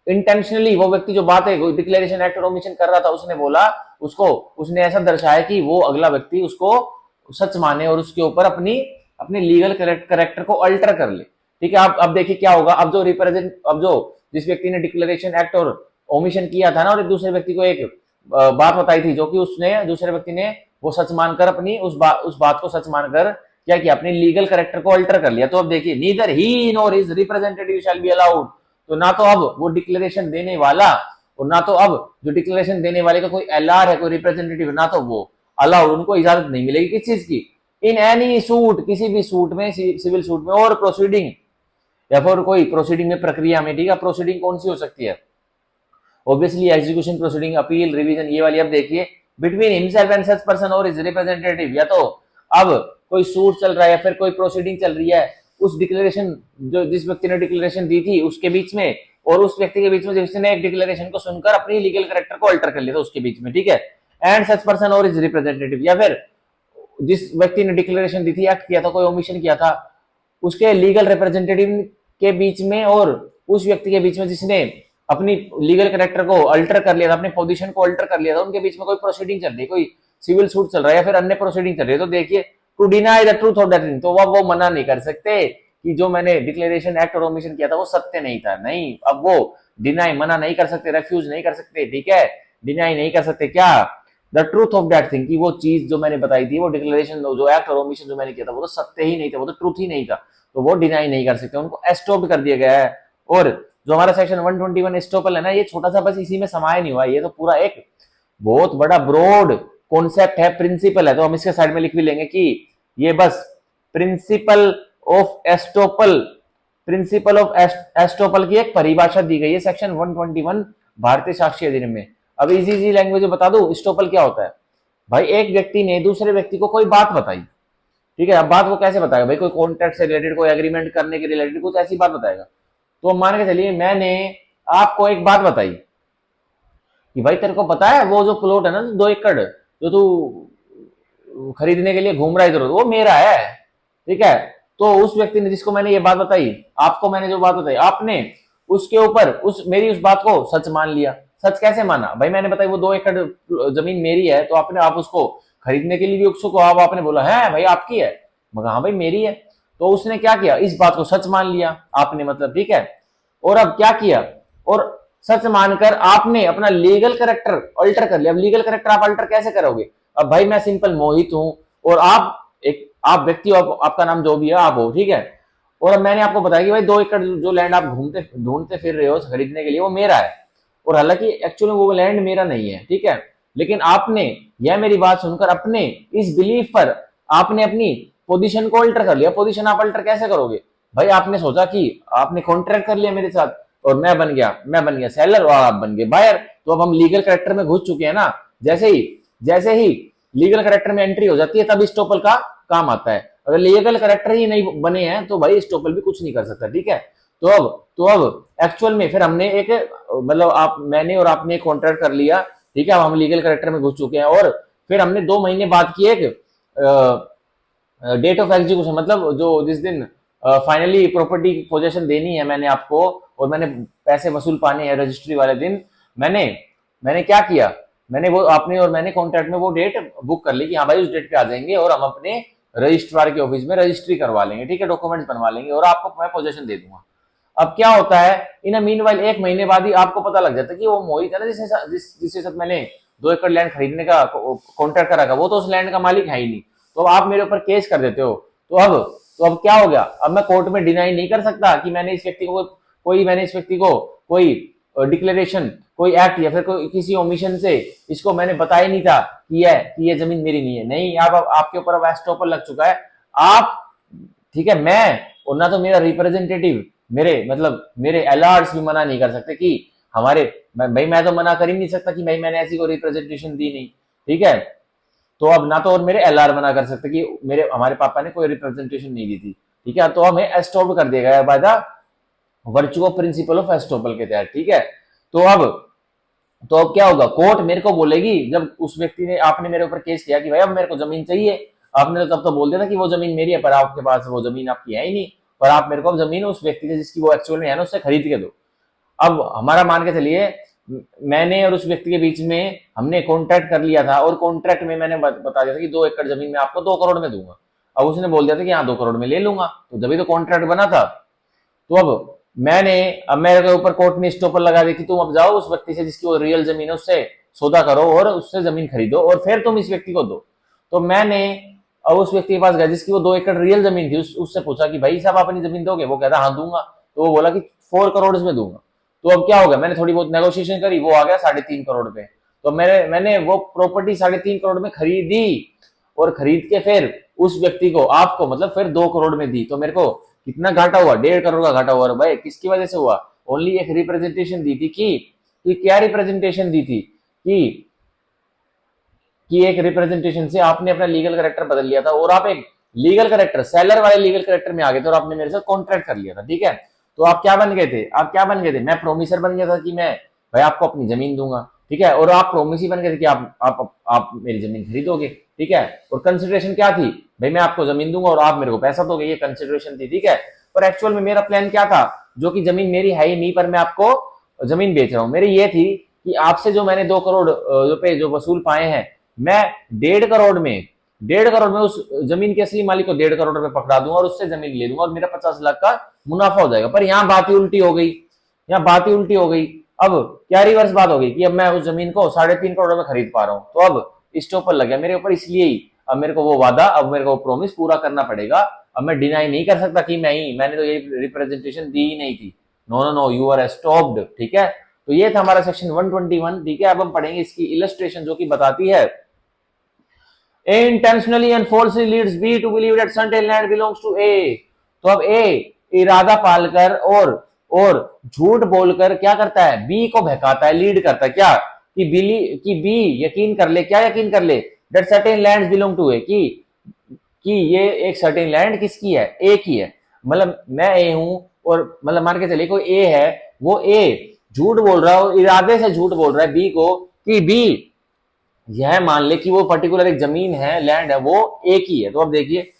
इंटेंशनली वो व्यक्ति जो बात है डिक्लेरेशन एक्ट और ओमिशन कर रहा था उसने बोला, उसने ऐसा दर्शाया कि वो अगला व्यक्ति उसको सच माने और उसके ऊपर अपनी लीगल करेक्टर को अल्टर कर ले, ठीक है। अब देखिए क्या होगा। अब जो जिस व्यक्ति ने डिक्लेरेशन एक्ट और ओमिशन किया था ना, और एक दूसरे व्यक्ति को एक बात बताई थी, जो कि उसने दूसरे व्यक्ति ने वो सच मानकर अपनी उस बात को सच मानकर क्या किया, अपनी लीगल करेक्टर को अल्टर कर लिया। तो अब देखिए neither he nor his representative shall be allowed. तो ना तो अब वो डिक्लेरेशन देने वाला और ना तो अब जो डिक्लेरेशन देने वाले का कोई एलआर है, कोई रिप्रेजेंटेटिव, ना तो वो अलाउड, उनको इजाजत नहीं मिलेगी किस चीज की, इन एनी सूट, किसी भी सूट में, सिविल सूट में, और प्रोसीडिंग, या फिर कोई प्रोसीडिंग में, प्रक्रिया में, ठीक है। प्रोसीडिंग कौन सी हो सकती है, obviously execution proceeding, appeal, revision, ये वाली। अब देखिए between himself and such person और हिज रिप्रेजेंटेटिव, या तो अब कोई सूट चल रहा है या फिर कोई प्रोसीडिंग चल रही है उस डिक्लेरेशन, जो जिस व्यक्ति ने डिक्लेरेशन दी थी उसके बीच में, और उस व्यक्ति के बीच में जिसने एक डिक्लेरेशन को सुनकर अपनी लीगल करेक्टर को अल्टर कर लिया था उसके बीच में, ठीक है। एंड सच पर्सन और हिज रिप्रेजेंटेटिव, या फिर जिस व्यक्ति ने डिक्लेरेशन दी थी, एक्ट किया था, कोई ओमिशन किया था, उसके लीगल रिप्रेजेंटेटिव के बीच में और उस व्यक्ति के बीच में जिसने अपनी लीगल करेक्टर को अल्टर कर लिया था, अपने पोजीशन को अल्टर कर लिया था, उनके बीच में कोई प्रोसीडिंग चल रही है, कोई सिविल सूट चल रहा है या फिर अन्य प्रोसीडिंग चल रही है। तो देखिए to deny the truth of that thing, तो वो मना नहीं कर सकते कि जो मैंने डिक्लेरेशन एक्ट और ओमिशन किया था वो सत्य नहीं था। नहीं, अब वो डिनाई मना नहीं कर सकते, रेफ्यूज नहीं कर सकते, ठीक है, डिनाई नहीं कर सकते क्या the truth of that thing, कि वो चीज जो मैंने बताई थी, वो डिक्लेरेशन जो एक्ट और ओमिशन जो मैंने किया था वो तो सत्य ही नहीं था, वो तो ट्रूथ ही नहीं था, तो वो डिनाई नहीं कर सकते, उनको एस्टॉप कर दिया गया है। और जो हमारा सेक्शन 121 एस्टॉपल है ना, ये छोटा सा बस इसी में समाया नहीं हुआ, ये तो पूरा एक बहुत बड़ा ब्रॉड कॉन्सेप्ट है, प्रिंसिपल है। तो हम इसके साइड में लिख भी लेंगे कि ये बस principle of estoppel, principle of estoppel की एक परिभाषा दी गई है सेक्शन 121 भारतीय साक्ष्य अधिनियम में। अब इजी लैंग्वेज में बता दूं एस्टोपल क्या होता है। भाई एक व्यक्ति ने दूसरे व्यक्ति को कोई बात बताई, ठीक है, अब बात वो कैसे बताएगा भाई, कोई कॉन्ट्रैक्ट से रिलेटेड, कोई एग्रीमेंट करने के रिलेटेड कुछ ऐसी बात बताएगा। तो मान के चलिए मैंने आपको एक बात बताई कि भाई तेरे को पता है वो जो प्लॉट है ना 2 एकड़ जो तू खरीदने के लिए घूम रहा है इधर, वो मेरा है, ठीक है। तो उस व्यक्ति ने जिसको मैंने ये बात बताई, आपको मैंने जो बात बताई, आपने उसके ऊपर मेरी उस बात को सच मान लिया। सच कैसे माना भाई, मैंने बताई वो 2 एकड़ जमीन मेरी है, तो आपने आप उसको खरीदने के लिए भी उत्सुक हो, आपने बोला है भाई आपकी है, मगर हाँ भाई मेरी है। तो उसने क्या किया, इस बात को सच मान लिया आपने, मतलब ठीक है। और अब क्या किया, और सच मानकर आपने अपना लीगल कैरेक्टर अल्टर कर लिया। अब लीगल कैरेक्टर आप अल्टर कैसे करोगे, अब भाई मैं सिंपल मोहित हूं और आप व्यक्ति हो, आपका नाम जो भी है आप हो, ठीक है। और अब मैंने आपको बताया कि भाई 2 एकड़ जो लैंड आप ढूंढते फिर रहे हो खरीदने के लिए, वो मेरा है। और हालांकि एक्चुअली वो लैंड मेरा नहीं है, ठीक है, लेकिन आपने यह मेरी बात सुनकर अपने इस बिलीफ पर आपने अपनी पोजीशन को अल्टर कर लिया। पोजीशन आप अल्टर कैसे करोगे भाई, आपने सोचा कि आपने कॉन्ट्रैक्ट कर लिया मेरे साथ और मैं बन गया सेलर और आप बन गए बायर। तो अब हम लीगल कैरेक्टर में घुस चुके हैं ना। जैसे ही लीगल कैरेक्टर में एंट्री हो जाती है तब स्टॉपल का काम आता है। अगर लीगल कैरेक्टर ही नहीं बने हैं तो भाई स्टॉपल भी कुछ नहीं कर सकता, ठीक है। तो अब एक्चुअल में फिर हमने एक मतलब मैंने और आपने कॉन्ट्रैक्ट कर लिया, ठीक है। अब हम लीगल कैरेक्टर में घुस चुके हैं और फिर हमने 2 महीने बाद की एक डेट ऑफ एग्जीक्यूशन, मतलब जो जिस दिन फाइनली प्रॉपर्टी की पोजेशन देनी है मैंने आपको और मैंने पैसे वसूल पाने हैं रजिस्ट्री वाले दिन, मैंने क्या किया, मैंने वो आपने और मैंने कॉन्ट्रैक्ट में वो डेट बुक कर ली कि हाँ भाई उस डेट पे आ जाएंगे और हम अपने रजिस्ट्रार के ऑफिस में रजिस्ट्री करवा लेंगे, ठीक है, डॉक्यूमेंट्स बनवा लेंगे और आपको मैं पोजेशन दे दूंगा। अब क्या होता है, इन मीनवाइल 1 महीने बाद ही आपको पता लग जाता है कि वो मोहित है ना जिसके साथ मैंने 2 एकड़ लैंड खरीदने का कॉन्ट्रैक्ट करा था, वो तो उस लैंड का मालिक है ही नहीं। तो आप मेरे ऊपर केस कर देते हो। तो अब क्या हो गया, अब मैं कोर्ट में डिनाई नहीं कर सकता कि मैंने इस व्यक्ति को कोई डिक्लेरेशन, कोई एक्ट या फिर कोई किसी ओमिशन से इसको मैंने बताया नहीं था कि ये जमीन मेरी नहीं है। नहीं, अब आपके ऊपर अब एस्टॉपल लग चुका है। आप, ठीक है, मैं और ना तो मेरा रिप्रेजेंटेटिव, मेरे एलआर्स भी मना नहीं कर सकते कि भाई मैं तो मना कर ही नहीं सकता कि भाई मैंने ऐसी कोई रिप्रेजेंटेशन दी नहीं, ठीक है। तो अब ना तो और मेरे एलआर मना कर सकते कि हमारे पापा ने कोई रिप्रेजेंटेशन नहीं दी थी, ठीक है। तो हमें एस्टॉप कर दिया गया by the virtue of principle of estoppel के तहत, ठीक है। तो अब क्या होगा, कोर्ट मेरे को बोलेगी, जब उस व्यक्ति ने आपने मेरे ऊपर केस किया कि भाई अब मेरे को जमीन चाहिए, आपने तो तब तो बोल दिया था कि वो जमीन मेरी है, पर आपके पास वो जमीन आपकी है ही नहीं, पर आप मेरे को अब जमीन उस व्यक्ति से जिसकी वो एक्चुअल में है ना उससे खरीद के दो। अब हमारा मान के चलिए मैंने और उस व्यक्ति के बीच में हमने कॉन्ट्रैक्ट कर लिया था और कॉन्ट्रैक्ट में मैंने बता दिया था कि 2 एकड़ जमीन में आपको 2 करोड़ में दूंगा। अब उसने बोल दिया था कि हाँ 2 करोड़ में ले लूंगा, तो जब भी तो कॉन्ट्रैक्ट बना था। तो अब मेरे ऊपर कोर्ट ने स्टॉपर लगा दी कि तुम अब जाओ उस व्यक्ति से जिसकी वो रियल जमीन है उससे सौदा करो और उससे जमीन खरीदो और फिर तुम इस व्यक्ति को दो। तो मैंने अब उस व्यक्ति के पास गया जिसकी वो 2 एकड़ रियल जमीन थी, उससे पूछा कि भाई साहब आप अपनी जमीन दोगे, वो कहता हाँ दूंगा। तो वो बोला कि 4 करोड़ में दूंगा। तो अब क्या हो गया, मैंने थोड़ी बहुत नेगोशिएशन करी, वो आ गया 3.5 करोड़ पे। तो मैंने वो प्रॉपर्टी 3.5 करोड़ में खरीदी और खरीद के फिर उस व्यक्ति को, आपको मतलब फिर 2 करोड़ में दी। तो मेरे को कितना घाटा हुआ, 1.5 करोड़ का घाटा हुआ। भाई किसकी वजह से हुआ, ओनली एक रिप्रेजेंटेशन दी थी कि क्या रिप्रेजेंटेशन दी थी कि एक रिप्रेजेंटेशन से आपने अपना लीगल कैरेक्टर बदल लिया था और आप एक लीगल कैरेक्टर, सेलर वाले लीगल कैरेक्टर में आ गए थे और आपने मेरे साथ कॉन्ट्रैक्ट कर लिया था, ठीक है। तो आप क्या बन गए थे, मैं प्रोमिसर बन गया था कि मैं भाई आपको अपनी जमीन दूंगा, ठीक है। और आप प्रोमिसी बन गए थे कि आप मेरी जमीन खरीदोगे, ठीक है। और कंसिडरेशन क्या थी, भाई मैं आपको जमीन दूंगा और आप मेरे को पैसा दोगे, ये कंसिडरेशन थी, ठीक है। पर एक्चुअल में मेरा प्लान क्या था, जो कि जमीन मेरी है ही नहीं पर मैं आपको जमीन बेच रहा हूं, मेरी ये थी कि आपसे जो मैंने 2 करोड़ रुपए जो वसूल पाए हैं, मैं 1.5 करोड़ में 1.5 करोड़ में उस जमीन के असली मालिक को 1.5 करोड़ रुपए पकड़ा दूंगा और उससे जमीन ले लूंगा और मेरा 50 लाख का मुनाफा हो जाएगा। पर यहाँ बात ही उल्टी हो गई, यहाँ बात ही उल्टी हो गई। अब क्या रिवर्स बात हो गई कि अब मैं उस जमीन को 3.5 करोड़ में खरीद पा रहा हूँ, तो अब स्टॉपर लग गया मेरे ऊपर, इसलिए ही अब मेरे को वो वादा, अब मेरे को प्रॉमिस पूरा करना पड़ेगा। अब मैं डिनाई नहीं कर सकता कि मैंने तो ये रिप्रेजेंटेशन दी ही नहीं थी। No no no, you are stopped, ठीक है। तो ये था हमारा सेक्शन 121, ठीक है। अब हम पढ़ेंगे इसकी इलस्ट्रेशन जो कि बताती है A intentionally and falsely leads B to believe that certain land belongs to A। तो अब A इरादा पालकर और झूठ बोलकर क्या करता है, B को बहकाता है, लीड करता है क्या, कि B यकीन कर ले, क्या यकीन कर ले, that certain lands belong to A, कि ये एक सर्टेन लैंड किसकी है, ए की है। मतलब मैं ए हूं और मतलब मान के चलिए कोई ए है, वो ए झूठ बोल रहा है, इरादे से झूठ बोल रहा है बी को कि बी यह मान ले कि वो पर्टिकुलर एक जमीन है, लैंड है, वो ए की है। तो अब देखिए,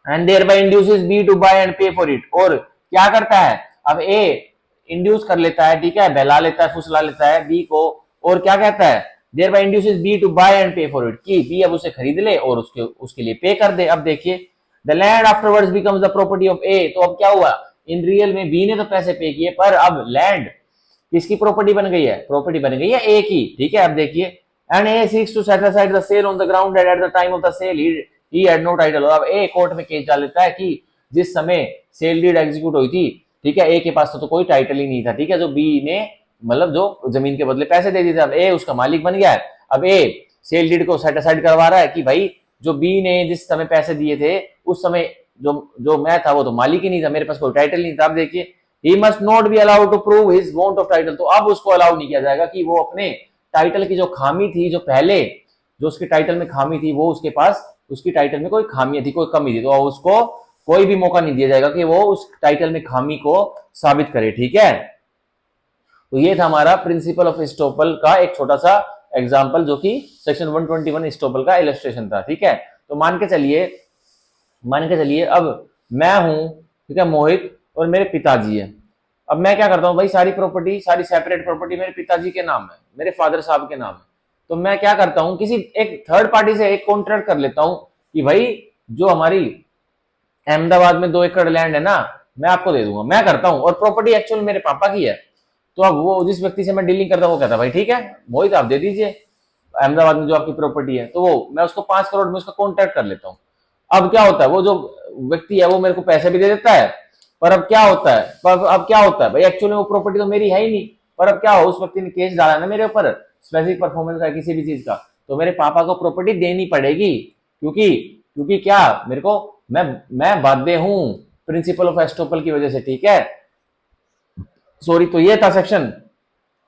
and thereby induces B to buy and pay for it. और क्या करता है, अब ए इंड्यूस कर लेता है, ठीक है, बहला लेता है, फुसला लेता है बी को, और क्या कहता है, thereby induces B to buy and pay for it, कि बी अब उसे खरीद ले और उसके लिए पे कर दे। अब देखिए, the land afterwards becomes the property of A. तो अब क्या हुआ, इन रियल में बी ने तो पैसे पे किए, पर अब लैंड किसकी प्रॉपर्टी बन गई है, प्रॉपर्टी बन गई है ए की, ठीक है। अब देखिए, and A seeks to set aside the sale on the ground that at the time of the sale he had no title. अब ए कोर्ट में केस डाल लेता है कि जिस समय सेल डीड एग्जीक्यूट हुई थी, ठीक है, ए के पास तो कोई टाइटल ही नहीं था, ठीक है, जो बी ने मतलब जो जमीन के बदले पैसे दे दिए थे, अब ए उसका मालिक बन गया है। अब ए सेल डीड को सेट असाइड करवा रहा है कि भाई जो बी ने जिस समय पैसे दिए थे उस समय जो मैं था वो तो मालिक ही नहीं था, मेरे पास कोई टाइटल नहीं था। अब देखिए, he must not be allowed to prove his want of title। तो अब उसको अलाउ नहीं किया जाएगा कि वो अपने टाइटल की जो खामी थी, जो पहले जो उसके टाइटल में खामी थी, वो उसके पास उसकी टाइटल में कोई खामियां थी, कोई कमी थी, तो उसको कोई भी मौका नहीं दिया जाएगा कि वो उस टाइटल में खामी को साबित करे, ठीक है। तो ये था हमारा प्रिंसिपल ऑफ एस्टोपल का एक छोटा सा एग्जाम्पल, जो कि सेक्शन 121 एस्टोपल का इलस्ट्रेशन था, ठीक है। तो मान के चलिए अब मैं हूं, ठीक है, मोहित, और मेरे पिताजी है। अब मैं क्या करता हूं भाई, सारी प्रॉपर्टी, सारी सेपरेट प्रॉपर्टी मेरे पिताजी के नाम है, मेरे फादर साहब के नाम है। तो मैं क्या करता हूं, किसी एक थर्ड पार्टी से एक कॉन्ट्रैक्ट कर लेता हूं कि भाई जो हमारी अहमदाबाद में 2 एकड़ लैंड है ना, मैं आपको दे दूंगा, मैं करता हूं, और प्रॉपर्टी एक्चुअल मेरे पापा की है। तो अब वो जिस व्यक्ति से मैं डीलिंग करता हूं वो कहता है भाई ठीक है मोहित आप दे दीजिए अहमदाबाद में जो आपकी प्रॉपर्टी है। तो वो मैं उसको 5 करोड़ में उसका कॉन्ट्रैक्ट कर लेता हूं। अब क्या होता है, वो जो व्यक्ति है वो मेरे को पैसे भी दे देता है, पर अब क्या होता है भाई, एक्चुअली वो प्रॉपर्टी तो मेरी है ही नहीं, पर अब क्या हो, उस व्यक्ति ने केस डाला ना मेरे ऊपर स्पेसिफिक परफॉर्मेंस का, किसी भी चीज का, तो मेरे पापा को प्रॉपर्टी देनी पड़ेगी, क्योंकि क्या मेरे को मैं बाध्य हूं प्रिंसिपल ऑफ एस्टोपल की वजह से, ठीक है। सॉरी, तो ये था सेक्शन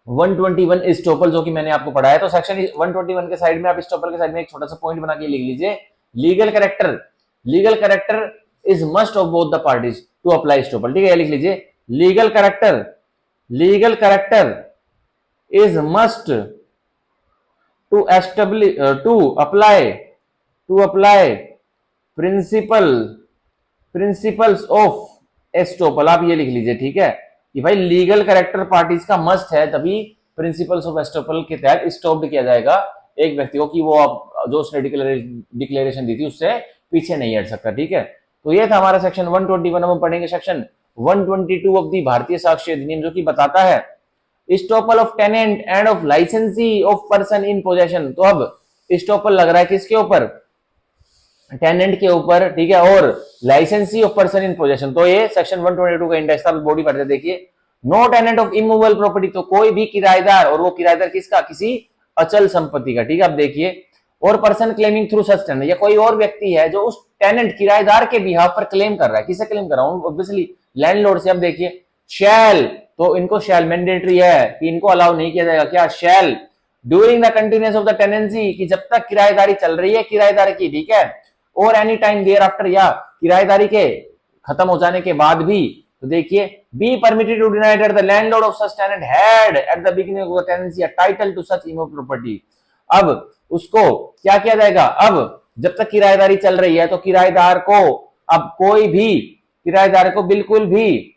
121 एस्टोपल जो कि मैंने आपको पढ़ाया। तो सेक्शन 121 के साइड में आप एस्टोपल के साइड में एक छोटा सा पॉइंट बना के लिख लीजिए, legal character is must of both the parties to apply estoppel, ठीक है, लिख लीजिए, legal character is must to establish to apply principles of estoppel. आप ये लिख लीजिए, ठीक है, कि भाई लीगल कैरेक्टर पार्टीज का मस्ट है, तभी प्रिंसिपल्स ऑफ एस्टोपल के तहत स्टॉप्ड किया जाएगा एक व्यक्ति को कि वो अब जो उसने डिक्लेरेशन दी थी उससे पीछे नहीं हट सकता, ठीक है। तो ये था हमारा सेक्शन 121। हम पढ़ेंगे सेक्शन 122 ऑफ दी भारतीय साक्ष्य अधिनियम, जो कि बताता है estoppel of tenant and of licensee of person in possession. तो अब स्टॉपल लग रहा है किसके ऊपर, टेनेंट के ऊपर, ठीक है, और लाइसेंसी ऑफ पर्सन इन पोजेशन। तो ये सेक्शन 122 का इंडेक्स था, बॉडी पढ़ते देखिए, no tenant of immovable property, तो कोई भी किराएदार, और वो किराएदार किसका, किसी अचल संपत्ति का, ठीक है। अब देखिए, और person claiming through such tenant, या कोई और व्यक्ति है जो उस टेनेंट किराएदार के बिहाफ पर क्लेम कर रहा है, किसे क्लेम कर रहा हूं, ऑब्वियसली लैंडलॉर्ड से। अब देखिए, शैल, तो इनको शैल मैंडेटरी है कि इनको अलाउ नहीं किया जाएगा, क्या, shall during the continuance of the tenancy, कि जब तक किराएदारी चल रही है किराएदार की, ठीक है, और एनी टाइम देयर आफ्टर, या किराएदारी के खत्म हो जाने के बाद भी। तो देखिए, be permitted to deny that the landlord of such tenant had at the beginning of the tenancy a title to such immovable property. अब उसको क्या किया जाएगा, अब जब तक किराएदारी चल रही है तो किराएदार को अब कोई भी किराएदार को बिल्कुल भी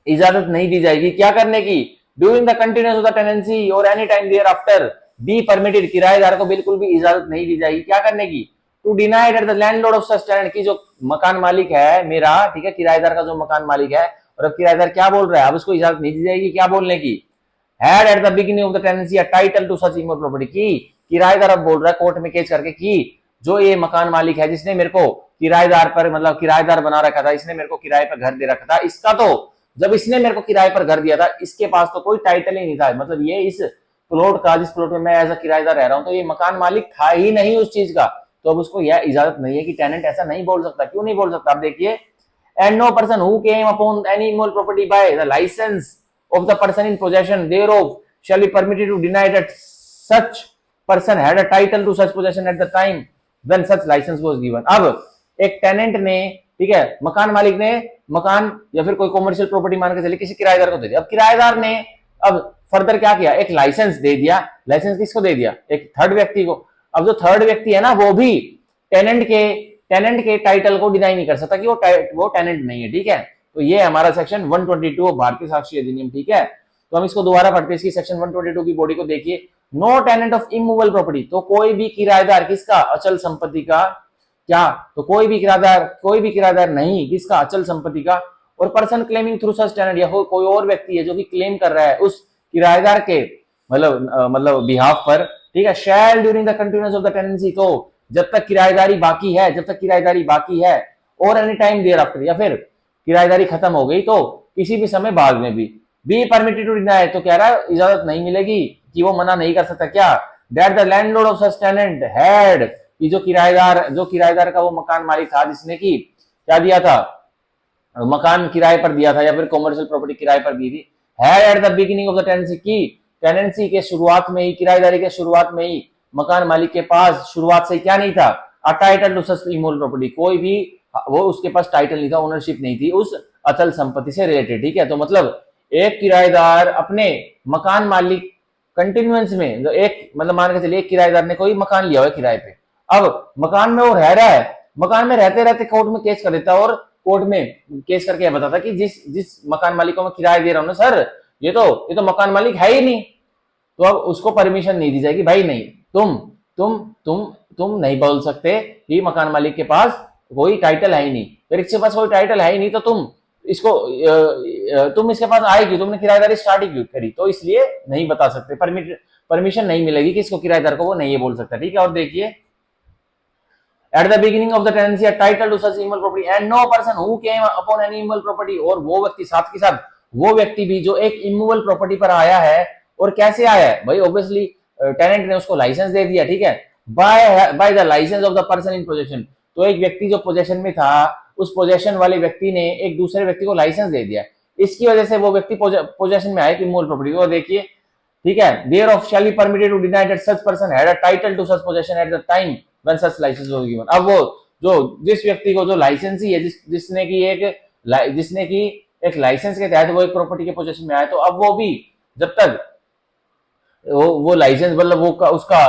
इजाजत नहीं दी जाएगी क्या करने की, during the continuance of the tenancy और any time thereafter, be permitted, किराएदार को बिल्कुल भी इजाजत नहीं दी जाएगी क्या करने की, to deny that the landlord of such tenant, की जो मकान मालिक है मेरा, ठीक है, किराएदार का जो मकान मालिक है, और अब किराएदार क्या बोल रहा है, अब उसको इजाजत नहीं दी जाएगी क्या बोलने की, had at the beginning of the tenancy a title to such immovable property, की किराएदार अब बोल रहा है कोर्ट में केस करके कि जो ये मकान मालिक है जिसने मेरे को किराएदार पर, मतलब किराएदार बना रखा था, इसने मेरे को किराए पर घर दे रखा था, इसका तो जब इसने मेरे को किराए पर घर दिया था इसके पास तो कोई टाइटल ही नहीं था, मतलब ये इस प्लॉट का, जिस प्लॉट में मैं एज अ किराएदार रह रहा हूं, तो ये मकान मालिक था ही नहीं उस चीज का, तो अब उसको यह इजाजत नहीं है कि टेनेंट ऐसा नहीं बोल सकता। क्यों नहीं बोल सकता, आप देखिए, and no person who came upon any immovable property by the licence of the person in possession thereof shall be permitted to deny that such person had a title to such possession at the time when such license was given। अब एक tenant ने, ठीक है, मकान मालिक ने मकान या फिर कोई कॉमर्शियल प्रॉपर्टी मान के चले किसी किराएदार को दे दिया, अब किराएदार ने अब फर्दर क्या किया, एक लाइसेंस दे दिया, लाइसेंस किसको दे दिया, एक थर्ड व्यक्ति को। अब जो थर्ड व्यक्ति है ना वो भी टेनेंट के टाइटल को डिनाई नहीं कर सकता कि वो टेनेंट नहीं है, ठीक है। तो ये हमारा सेक्शन 122 भारतीय साक्ष्य अधिनियम, ठीक है। तो हम इसको दोबारा पढ़ते हैं, इसकी सेक्शन 122 की बॉडी को देखिए। No tenant of immovable property, तो कोई भी किराएदार किसका, अचल संपत्ति का, क्या, तो कोई भी किराएदार नहीं किसका, अचल संपत्ति का, और person claiming through such tenant, या कोई और व्यक्ति है जो कि क्लेम कर रहा है उस किराएदार के मतलब बिहाफ पर, ठीक है, shall during the continuous of the tenancy, तो जब तक किराएदारी बाकी है, और एनी टाइम देयर आफ्टर, या फिर किराएदारी खत्म हो गई तो किसी भी समय बाद में भी, बी परमिटेड टू डिनाई, तो कह रहा है इजाजत नहीं मिलेगी कि वो मना नहीं कर सकता क्या, that the landlord of such tenant had, कि जो किराएदार का वो मकान मालिक था जिसने की क्या दिया था, मकान किराए पर दिया था या फिर कॉमर्शियल प्रॉपर्टी किराए पर दी थी, had at the beginning of the tenancy, की टेनेंसी के शुरुआत में ही, किराएदारी के शुरुआत में ही मकान मालिक के पास शुरुआत से क्या नहीं था, a title to such immovable property, कोई भी वो उसके पास टाइटल नहीं था, ओनरशिप नहीं थी उस अचल संपत्ति से रिलेटेड, ठीक है। तो मतलब एक किराएदार अपने मकान मालिक कंटिन्यूएंस में, जो एक मतलब मान के चलिए एक किराएदार ने कोई मकान लिया हुआ है किराए पे, अब मकान में वो रह रहा है, मकान में रहते रहते कोर्ट में केस कर देता है, और कोर्ट में केस करके यह बताता कि जिस मकान मालिक को मैं किराया दे रहा हूं ना सर, ये तो मकान मालिक है ही नहीं, तो अब उसको परमिशन नहीं दी जाएगी, भाई नहीं, तुम नहीं बोल सकते कि मकान मालिक के पास कोई टाइटल है ही नहीं, फिर इसके पास कोई टाइटल है ही नहीं तो तुम इसके पास आए क्यों, तुमने किराएदारी स्टार्ट ही क्यों करी, तो इसलिए नहीं बता सकते, परमिशन नहीं मिलेगी कि इसको किराएदार को वो नहीं बोल सकता, ठीक है। और देखिए, at the beginning of the tenancy a title to such immovable property and no person who came upon any immovable property, और वो व्यक्ति साथ के साथ वो व्यक्ति भी जो एक इमूवेबल प्रॉपर्टी पर आया है, और कैसे आया है भाई, ऑब्वियसली टेनेंट ने उसको लाइसेंस दे दिया, ठीक है, by the licence of the person in possession, तो एक व्यक्ति जो पोजेशन में था, उस पोजेशन वाले व्यक्ति ने एक दूसरे व्यक्ति को लाइसेंस दे दिया, इसकी वजह से वो व्यक्ति पोजेशन में आया कि इमूवेबल प्रॉपर्टी को, देखिए, ठीक है, thereof shall be permitted to deny that such person had a title to such possession at the time when such license was given. अब वो जो जिस व्यक्ति को जो लाइसेंस ही है, जिसने की एक लाइसेंस के तहत वो एक प्रॉपर्टी के पोजेशन में आया, तो अब वो भी जब तक वो लाइसेंस मतलब वो उसका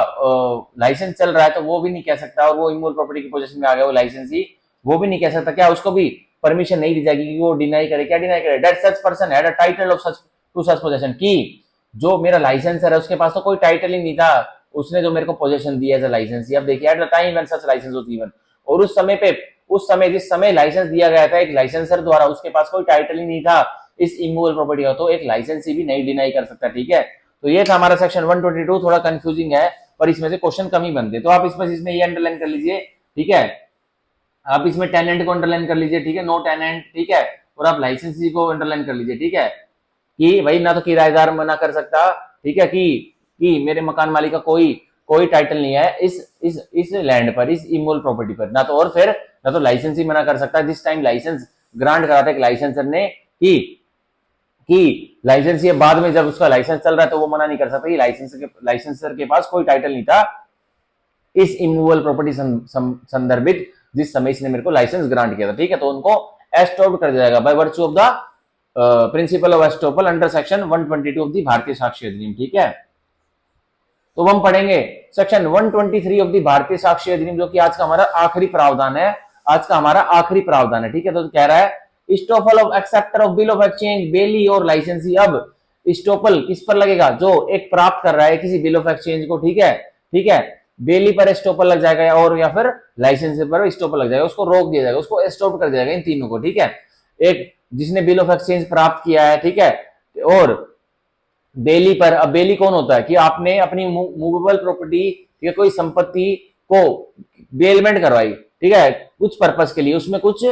लाइसेंस चल रहा है तो वो भी नहीं कह सकता, और वो इमूवेबल प्रॉपर्टी के पोजीशन में आ गया वो लाइसेंस ही, वो भी नहीं कह सकता क्या, उसको भी परमिशन नहीं दी जाएगी कि वो डिनाई करे, क्या डिनाई करे, that such person had a title of such to such position, की जो मेरा लाइसेंसर है उसके पास तो कोई टाइटल ही नहीं था, उसने जो मेरे को पोजीशन दी एज अ लाइसेंस, अब देखिए, at the time when such license was given, और उस समय जिस समय लाइसेंस दिया गया था एक लाइसेंसर द्वारा, उसके पास कोई टाइटल ही नहीं था इस इमूवेबल प्रॉपर्टी का, तो एक लाइसेंस भी नहीं डिनाई कर सकता, ठीक है। तो ये था हमारा सेक्शन 122, थोड़ा कंफ्यूजिंग है पर इसमें से क्वेश्चन कम ही बनते, तो आप इसमें ये अंडरलाइन कर लीजिए, ठीक है, आप इसमें टेनेंट को अंडरलाइन कर लीजिए, ठीक है, नो टेनेंट, ठीक है, और आप लाइसेंसी को अंडरलाइन कर लीजिए, ठीक है, कि भाई ना तो किराएदार मना कर सकता, ठीक है, कि मेरे मकान मालिक का कोई टाइटल नहीं है इस लैंड पर, इस इमूवेबल प्रॉपर्टी पर, ना तो लाइसेंस ही मना कर सकता, जिस टाइम लाइसेंस ग्रांट करा था एक लाइसेंसर ने कि लाइसेंस ये बाद में जब उसका लाइसेंस चल रहा है तो वो मना नहीं कर सकता, लाइसेंसर के पास कोई टाइटल नहीं था इस इमूवेबल प्रॉपर्टी संदर्भित जिस समय इसने मेरे को लाइसेंस ग्रांट किया था, ठीक है, तो उनको एस्टॉप कर दिया जाएगा by virtue of the principle of estoppel under section 122 of the Bharatiya साक्ष्य अधिनियम, ठीक है। तो हम पढ़ेंगे सेक्शन 123 ऑफ द भारतीय साक्ष्य अधिनियम, जो कि आज का हमारा आखिरी प्रावधान है, ठीक है। तो कह रहा है estoppel of acceptor of bill of exchange, bailee और लाइसेंसी। अब स्टॉपल किस पर लगेगा, जो एक प्राप्त कर रहा है किसी बिल ऑफ एक्सचेंज को, ठीक है, ठीक है, बेली पर स्टॉपल लग जाएगा और या फिर लाइसेंस पर स्टॉपल लग जाएगा, उसको रोक दिया जाएगा, उसको स्टॉप कर दिया जाएगा इन तीनों को, ठीक है। एक जिसने बिल ऑफ एक्सचेंज प्राप्त किया है, ठीक है, और बेली पर, अब बेली कौन होता है कि आपने अपनी मूवेबल प्रॉपर्टी या कोई संपत्ति को बेलमेंट करवाई, ठीक है, कुछ पर्पस के लिए, उसमें कुछ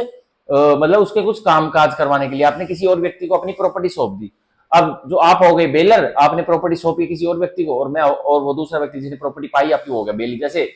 मतलब उसके कुछ काम काज करवाने के लिए आपने किसी और व्यक्ति को अपनी प्रॉपर्टी सौंप दी। अब जो आप हो गए बेलर, आपने प्रॉपर्टी सौंपी किसी और व्यक्ति को, और मैं और वो दूसरा व्यक्ति जिसने प्रॉपर्टी पाई आपकी हो गया बेली। जैसे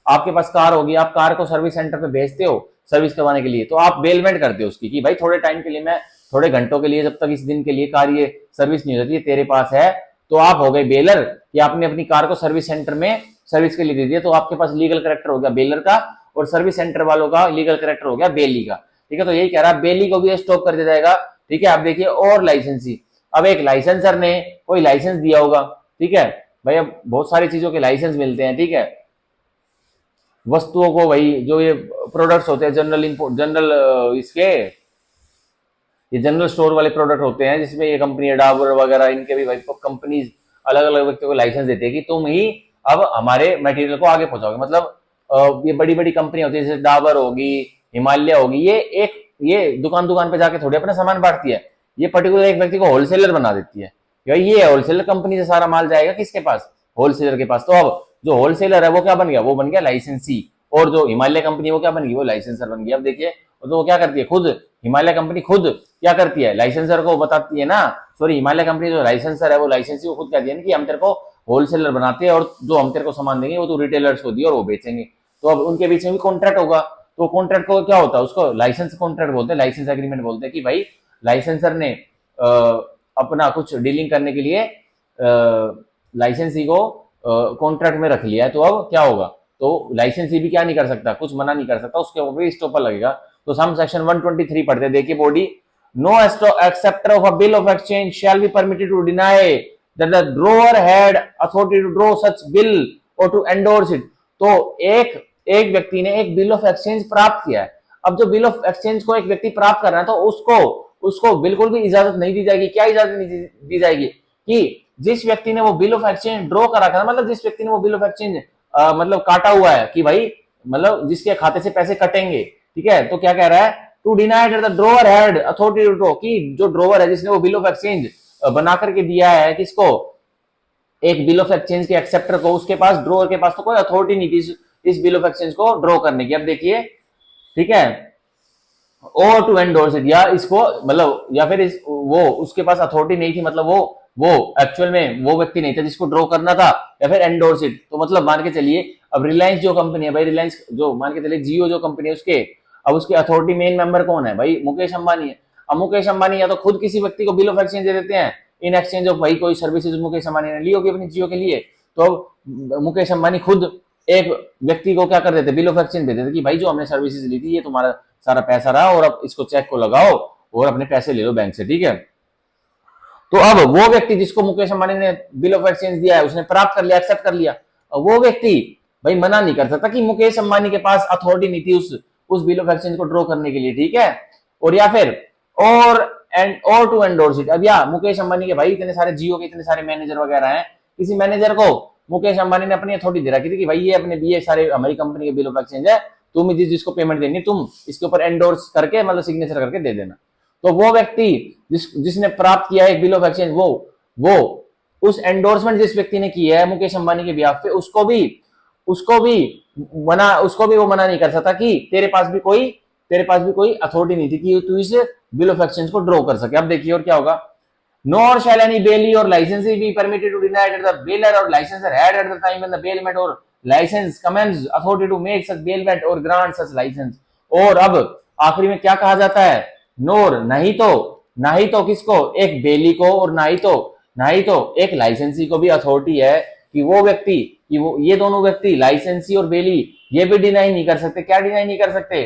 आपके पास कार होगी, आप कार को सर्विस सेंटर पे भेजते हो सर्विस करवाने के लिए, तो आप बेलमेंट करते हो उसकी कि भाई थोड़े टाइम के लिए, मैं थोड़े घंटों के लिए, जब तक इस दिन के लिए कार ये सर्विस नहीं होती है तेरे पास है, तो आप हो गए बेलर कि आपने अपनी कार को सर्विस सेंटर में सर्विस के लिए दे दिया। तो आपके पास लीगल कैरेक्टर हो गया बेलर का, और सर्विस सेंटर वालों का लीगल कैरेक्टर हो गया बेली का, ठीक है। तो यही कह रहा है बेली को भी स्टॉप कर दिया जाएगा, ठीक है। आप देखिए, और लाइसेंसी, अब एक लाइसेंसर ने कोई लाइसेंस दिया होगा, ठीक है भाई, अब बहुत सारी चीजों के लाइसेंस मिलते हैं, ठीक है, वस्तुओं को, भाई जो ये प्रोडक्ट्स होते हैं जनरल जनरल इसके, ये जनरल स्टोर वाले प्रोडक्ट होते हैं जिसमें ये कंपनी डाबर वगैरह, इनके भी भाई कंपनीज अलग अलग व्यक्तियों को लाइसेंस देती है कि तुम ही अब हमारे मटेरियल को आगे पहुंचाओगे। मतलब ये बड़ी बड़ी कंपनी होती है जैसे डाबर होगी, हिमालय होगी, ये दुकान दुकान पे जाके थोड़ी अपना सामान बांटती है, ये पर्टिकुलर एक व्यक्ति को होलसेलर बना देती है। ये होलसेलर कंपनी से सारा माल जाएगा किसके पास, होलसेलर के पास। तो अब जो होलसेलर है वो क्या बन गया, वो बन गया लाइसेंसी, और जो हिमालय कंपनी वो क्या बन गई, वो लाइसेंसर बन गई। अब देखिए, तो वो क्या करती है, खुद हिमालय कंपनी खुद क्या करती है, लाइसेंसर को बताती है ना, सॉरी हिमालय कंपनी जो लाइसेंसर है वो लाइसेंसी को खुद कहती है कि हम तेरे को होलसेलर बनाते हैं, और जो हम तेरे को सामान देंगे वो तो रिटेलर्स को दिए और वो बेचेंगे। तो अब उनके बीच में भी कॉन्ट्रैक्ट होगा, तो कॉन्ट्रैक्ट को क्या होता है, उसको लाइसेंस कॉन्ट्रैक्ट बोलते हैं, लाइसेंस एग्रीमेंट बोलते हैं कि भाई लाइसेंसर ने अपना कुछ डीलिंग करने के लिए लाइसेंसी को कॉन्ट्रैक्ट में रख लिया है। तो अब क्या होगा, तो लाइसेंसी भी क्या नहीं कर सकता, कुछ मना नहीं कर सकता, उसके ऊपर भी स्टॉपर लगेगा। तो हम सेक्शन 123 पढ़ते, देखिए body, no acceptor of a bill of exchange shall be permitted to deny that the drawer had authority to draw such bill और टू एंडोर्स इट। तो एक व्यक्ति ने एक बिल ऑफ एक्सचेंज प्राप्त किया है, अब जो बिल ऑफ एक्सचेंज को एक व्यक्ति प्राप्त कर रहा है, तो उसको बिल्कुल भी इजाजत नहीं दी जाएगी। क्या इजाजत नहीं दी जाएगी कि जिस व्यक्ति ने वो बिल ऑफ एक्सचेंज ड्रॉ करा था, मतलब जिस व्यक्ति ने वो बिल ऑफ एक्सचेंज मतलब काटा हुआ है कि भाई मतलब जिसके खाते से पैसे कटेंगे, ठीक है, तो क्या कह रहा है, to deny that the drawer had authority to draw, कि जो ड्रॉअर है जिसने वो बिल ऑफ एक्सचेंज बना करके दिया है किसको, एक बिल ऑफ एक्सचेंज के एक्सेप्टर को, उसके पास, ड्रॉअर के पास तो कोई अथॉरिटी नहीं थी इस बिल ऑफ एक्सचेंज को ड्रॉ करने की। अब देखिए, ठीक है, और टू एंडोर्स इट, या इसको मतलब या फिर वो उसके पास अथॉरिटी नहीं थी, मतलब वो एक्चुअल में वो व्यक्ति नहीं था जिसको ड्रॉ करना था, या फिर एंडोर्स इट। तो मतलब मान के चलिए, अब रिलायंस जो कंपनी है भाई, रिलायंस जो मान के चलिए जियो जो कंपनी है उसके, अब उसके अथॉरिटी मेन मेंबर कौन है भाई, मुकेश अंबानी है। अब मुकेश अंबानी या तो खुद किसी व्यक्ति को बिल ऑफ एक्सचेंज दे देते हैं इन एक्सचेंज ऑफ भाई कोई सर्विसेज मुकेश अंबानी ने ली होगी अपनी जियो के लिए, तो अब मुकेश अंबानी खुद एक व्यक्ति को क्या कर देते, बिल ऑफ एक्सचेंज दे देते कि भाई जो हमने सर्विसेज ली थी ये तुम्हारा सारा पैसा रहा, और अब इसको चेक को लगाओ और अपने पैसे ले लो बैंक से, ठीक है। तो अब वो व्यक्ति जिसको मुकेश अंबानी ने बिल ऑफ एक्सचेंज दिया है, उसने प्राप्त कर लिया, एक्सेप्ट कर लिया, वो व्यक्ति भाई मना नहीं कर सकता कि मुकेश अंबानी के पास अथॉरिटी नहीं थी उस बिल ऑफ एक्सचेंज को ड्रॉ करने के लिए, ठीक है। और या फिर और टू एंडोर्स इट, अब या मुकेश अंबानी के भाई इतने सारे जियो के इतने सारे मैनेजर वगैरह हैं, किसी मैनेजर को मुकेश अंबानी ने अपनी अथॉरिटी दे रखी थी कि भाई ये अपने ये सारे हमारी कंपनी के बिल ऑफ एक्सचेंज है, तुम जिसको पेमेंट देनी तुम इसके ऊपर एंडोर्स करके मतलब सिग्नेचर करके दे देना। तो वो व्यक्ति जिसने प्राप्त किया है बिल ऑफ एक्सचेंज, वो उस एंडोर्समेंट जिस व्यक्ति ने की है मुकेश अंबानी के बिहाफ पे, उसको भी वो मना नहीं कर सकता कि तेरे पास भी कोई अथॉरिटी नहीं थी कि तू इस बिल ऑफ एक्सचेंज को ड्रॉ कर सके। अब देखिए और क्या होगा, नॉर शैल एनी बेली और licensee be permitted to deny that the bailor और licensor had at the time when the bailment और licence commence authority to make such bailment और ग्रांट सच लाइसेंस। और अब आखिरी में क्या कहा जाता है, नोर नहीं तो किसको, एक बेली को, और नहीं तो एक लाइसेंसी को भी अथॉरिटी है कि वो व्यक्ति कि वो ये दोनों व्यक्ति लाइसेंसी और बेली ये भी डिनाई नहीं कर सकते। क्या डिनाई नहीं कर सकते,